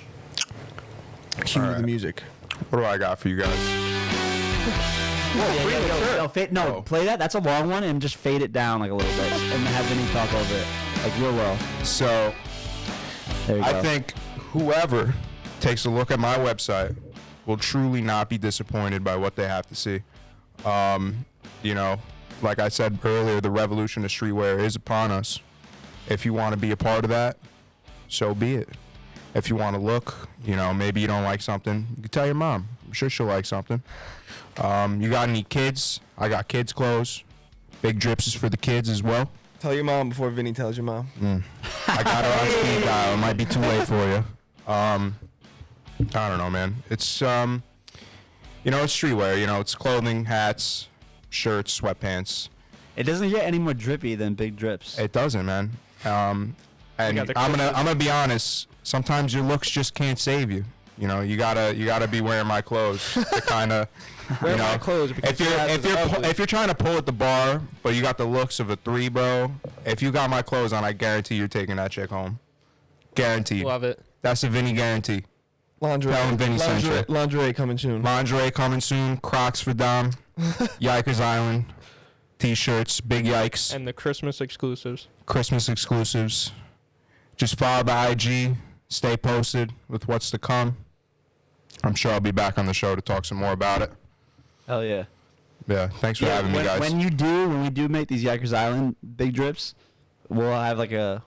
Cue All right. the music. What do I got for you guys? No, play that. That's a long one, and just fade it down like a little bit, and have Vinny talk over it, like real well. So, There you go. I think whoever takes a look at my website will truly not be disappointed by what they have to see. You know, like I said earlier, the revolution of streetwear is upon us. If you want to be a part of that, so be it. If you want to look, you know, maybe you don't like something, you can tell your mom. I'm sure she'll like something. You got any kids? I got kids' clothes. Big Dripz is for the kids as well. Tell your mom before Vinny tells your mom. I got her on speed dial. It might be too late for you. I don't know, man. It's you know, it's streetwear. You know, it's clothing, hats, shirts, sweatpants. It doesn't get any more drippy than Big Dripz. It doesn't, man. And got the I'm Christmas- gonna be honest. Sometimes your looks just can't save you. You know, you gotta be wearing my clothes to kind of. Wear You know, my clothes because if you're your ass is ugly. if you're trying to pull at the bar, but you got the looks of a 3, bro. If you got my clothes on, I guarantee you're taking that chick home. Guaranteed. Love it. That's a Vinny guarantee. Lingerie. Tell him Vinny sent you. Lingerie coming soon. Lingerie coming soon. Crocs for Dom. Yikers Island. T-shirts. Big Yikes. And the Christmas exclusives. Christmas exclusives. Just follow the IG. Stay posted with what's to come. I'm sure I'll be back on the show to talk some more about it. Hell yeah. Yeah, thanks for having me, guys. When we do make these Yikers Island Big Drips, we'll have like a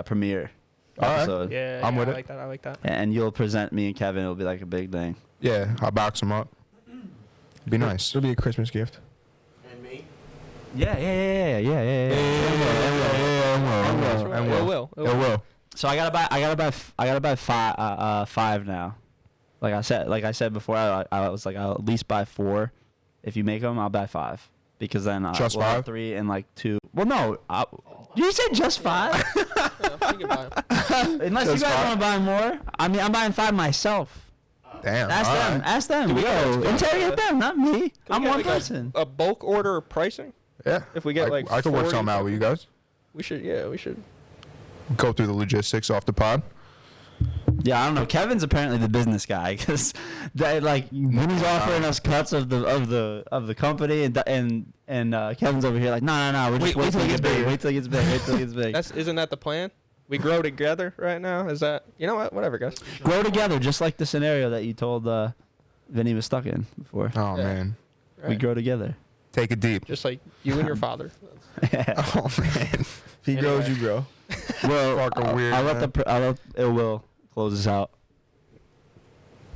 premiere All right. episode. Yeah, I'm with I it. like that. I like that. And you'll present me and Kevin. It'll be like a big thing. Yeah, I'll box them up. Be nice. It'll be a Christmas gift. And me? Yeah. It will. So I gotta buy five now. Like I said before, I was like, I'll at least buy 4. If you make them, I'll buy 5 because then Just we'll have 5? 3 and like 2. Well, no, you said just 5. Yeah, you can buy 'em. Unless Just you guys 5? want to buy more. I mean, I'm buying 5 myself. Damn. Ask all them. right. Ask them. we Yo, gotta- interrogate them, not me. Can I'm we get, one like, person. A bulk order pricing? Yeah. If we get, I like, could work 40 something out with you guys. We should. Go through the logistics off the pod. Yeah, I don't know. Kevin's apparently the business guy because like when he's offering us cuts of the company and Kevin's over here like no we're just wait till it gets big. Wait till it gets big. Wait till it gets big. Isn't that the plan? We grow together right now. Is that, you know what? Whatever, guys. Grow together, just like the scenario that you told Vinny was stuck in before. Oh Yeah. man. We Right. grow together. Take it deep. Just like you and your father. Oh man. If he grows, you grow. Well, Fucking weird, I'll let man. it will close us out.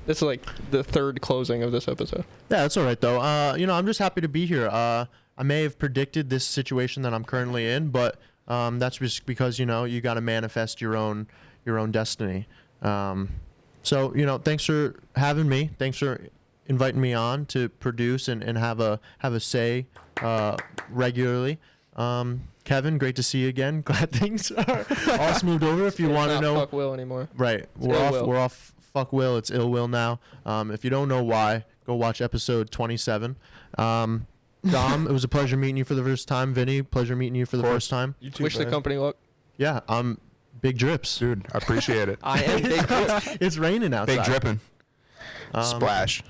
This is like the third closing of this episode. Yeah, that's all right though. I'm just happy to be here. I may have predicted this situation that I'm currently in, but that's just because you got to manifest your own destiny. So thanks for having me. Thanks for inviting me on to produce and have a say regularly. Kevin, great to see you again. Glad things are all smoothed over. If you want to Not know, fuck Will anymore. right? It's ill will. We're off. Fuck Will. It's ill will now. If you don't know why, go watch episode 27. Dom, it was a pleasure meeting you for the first time. Vinny, pleasure meeting you for the first time. You too, Wish the man. company luck. Yeah, I'm Big Dripz. Dude, I appreciate it. I am Big Dripz. It's raining outside. Big dripping. Um, Splash.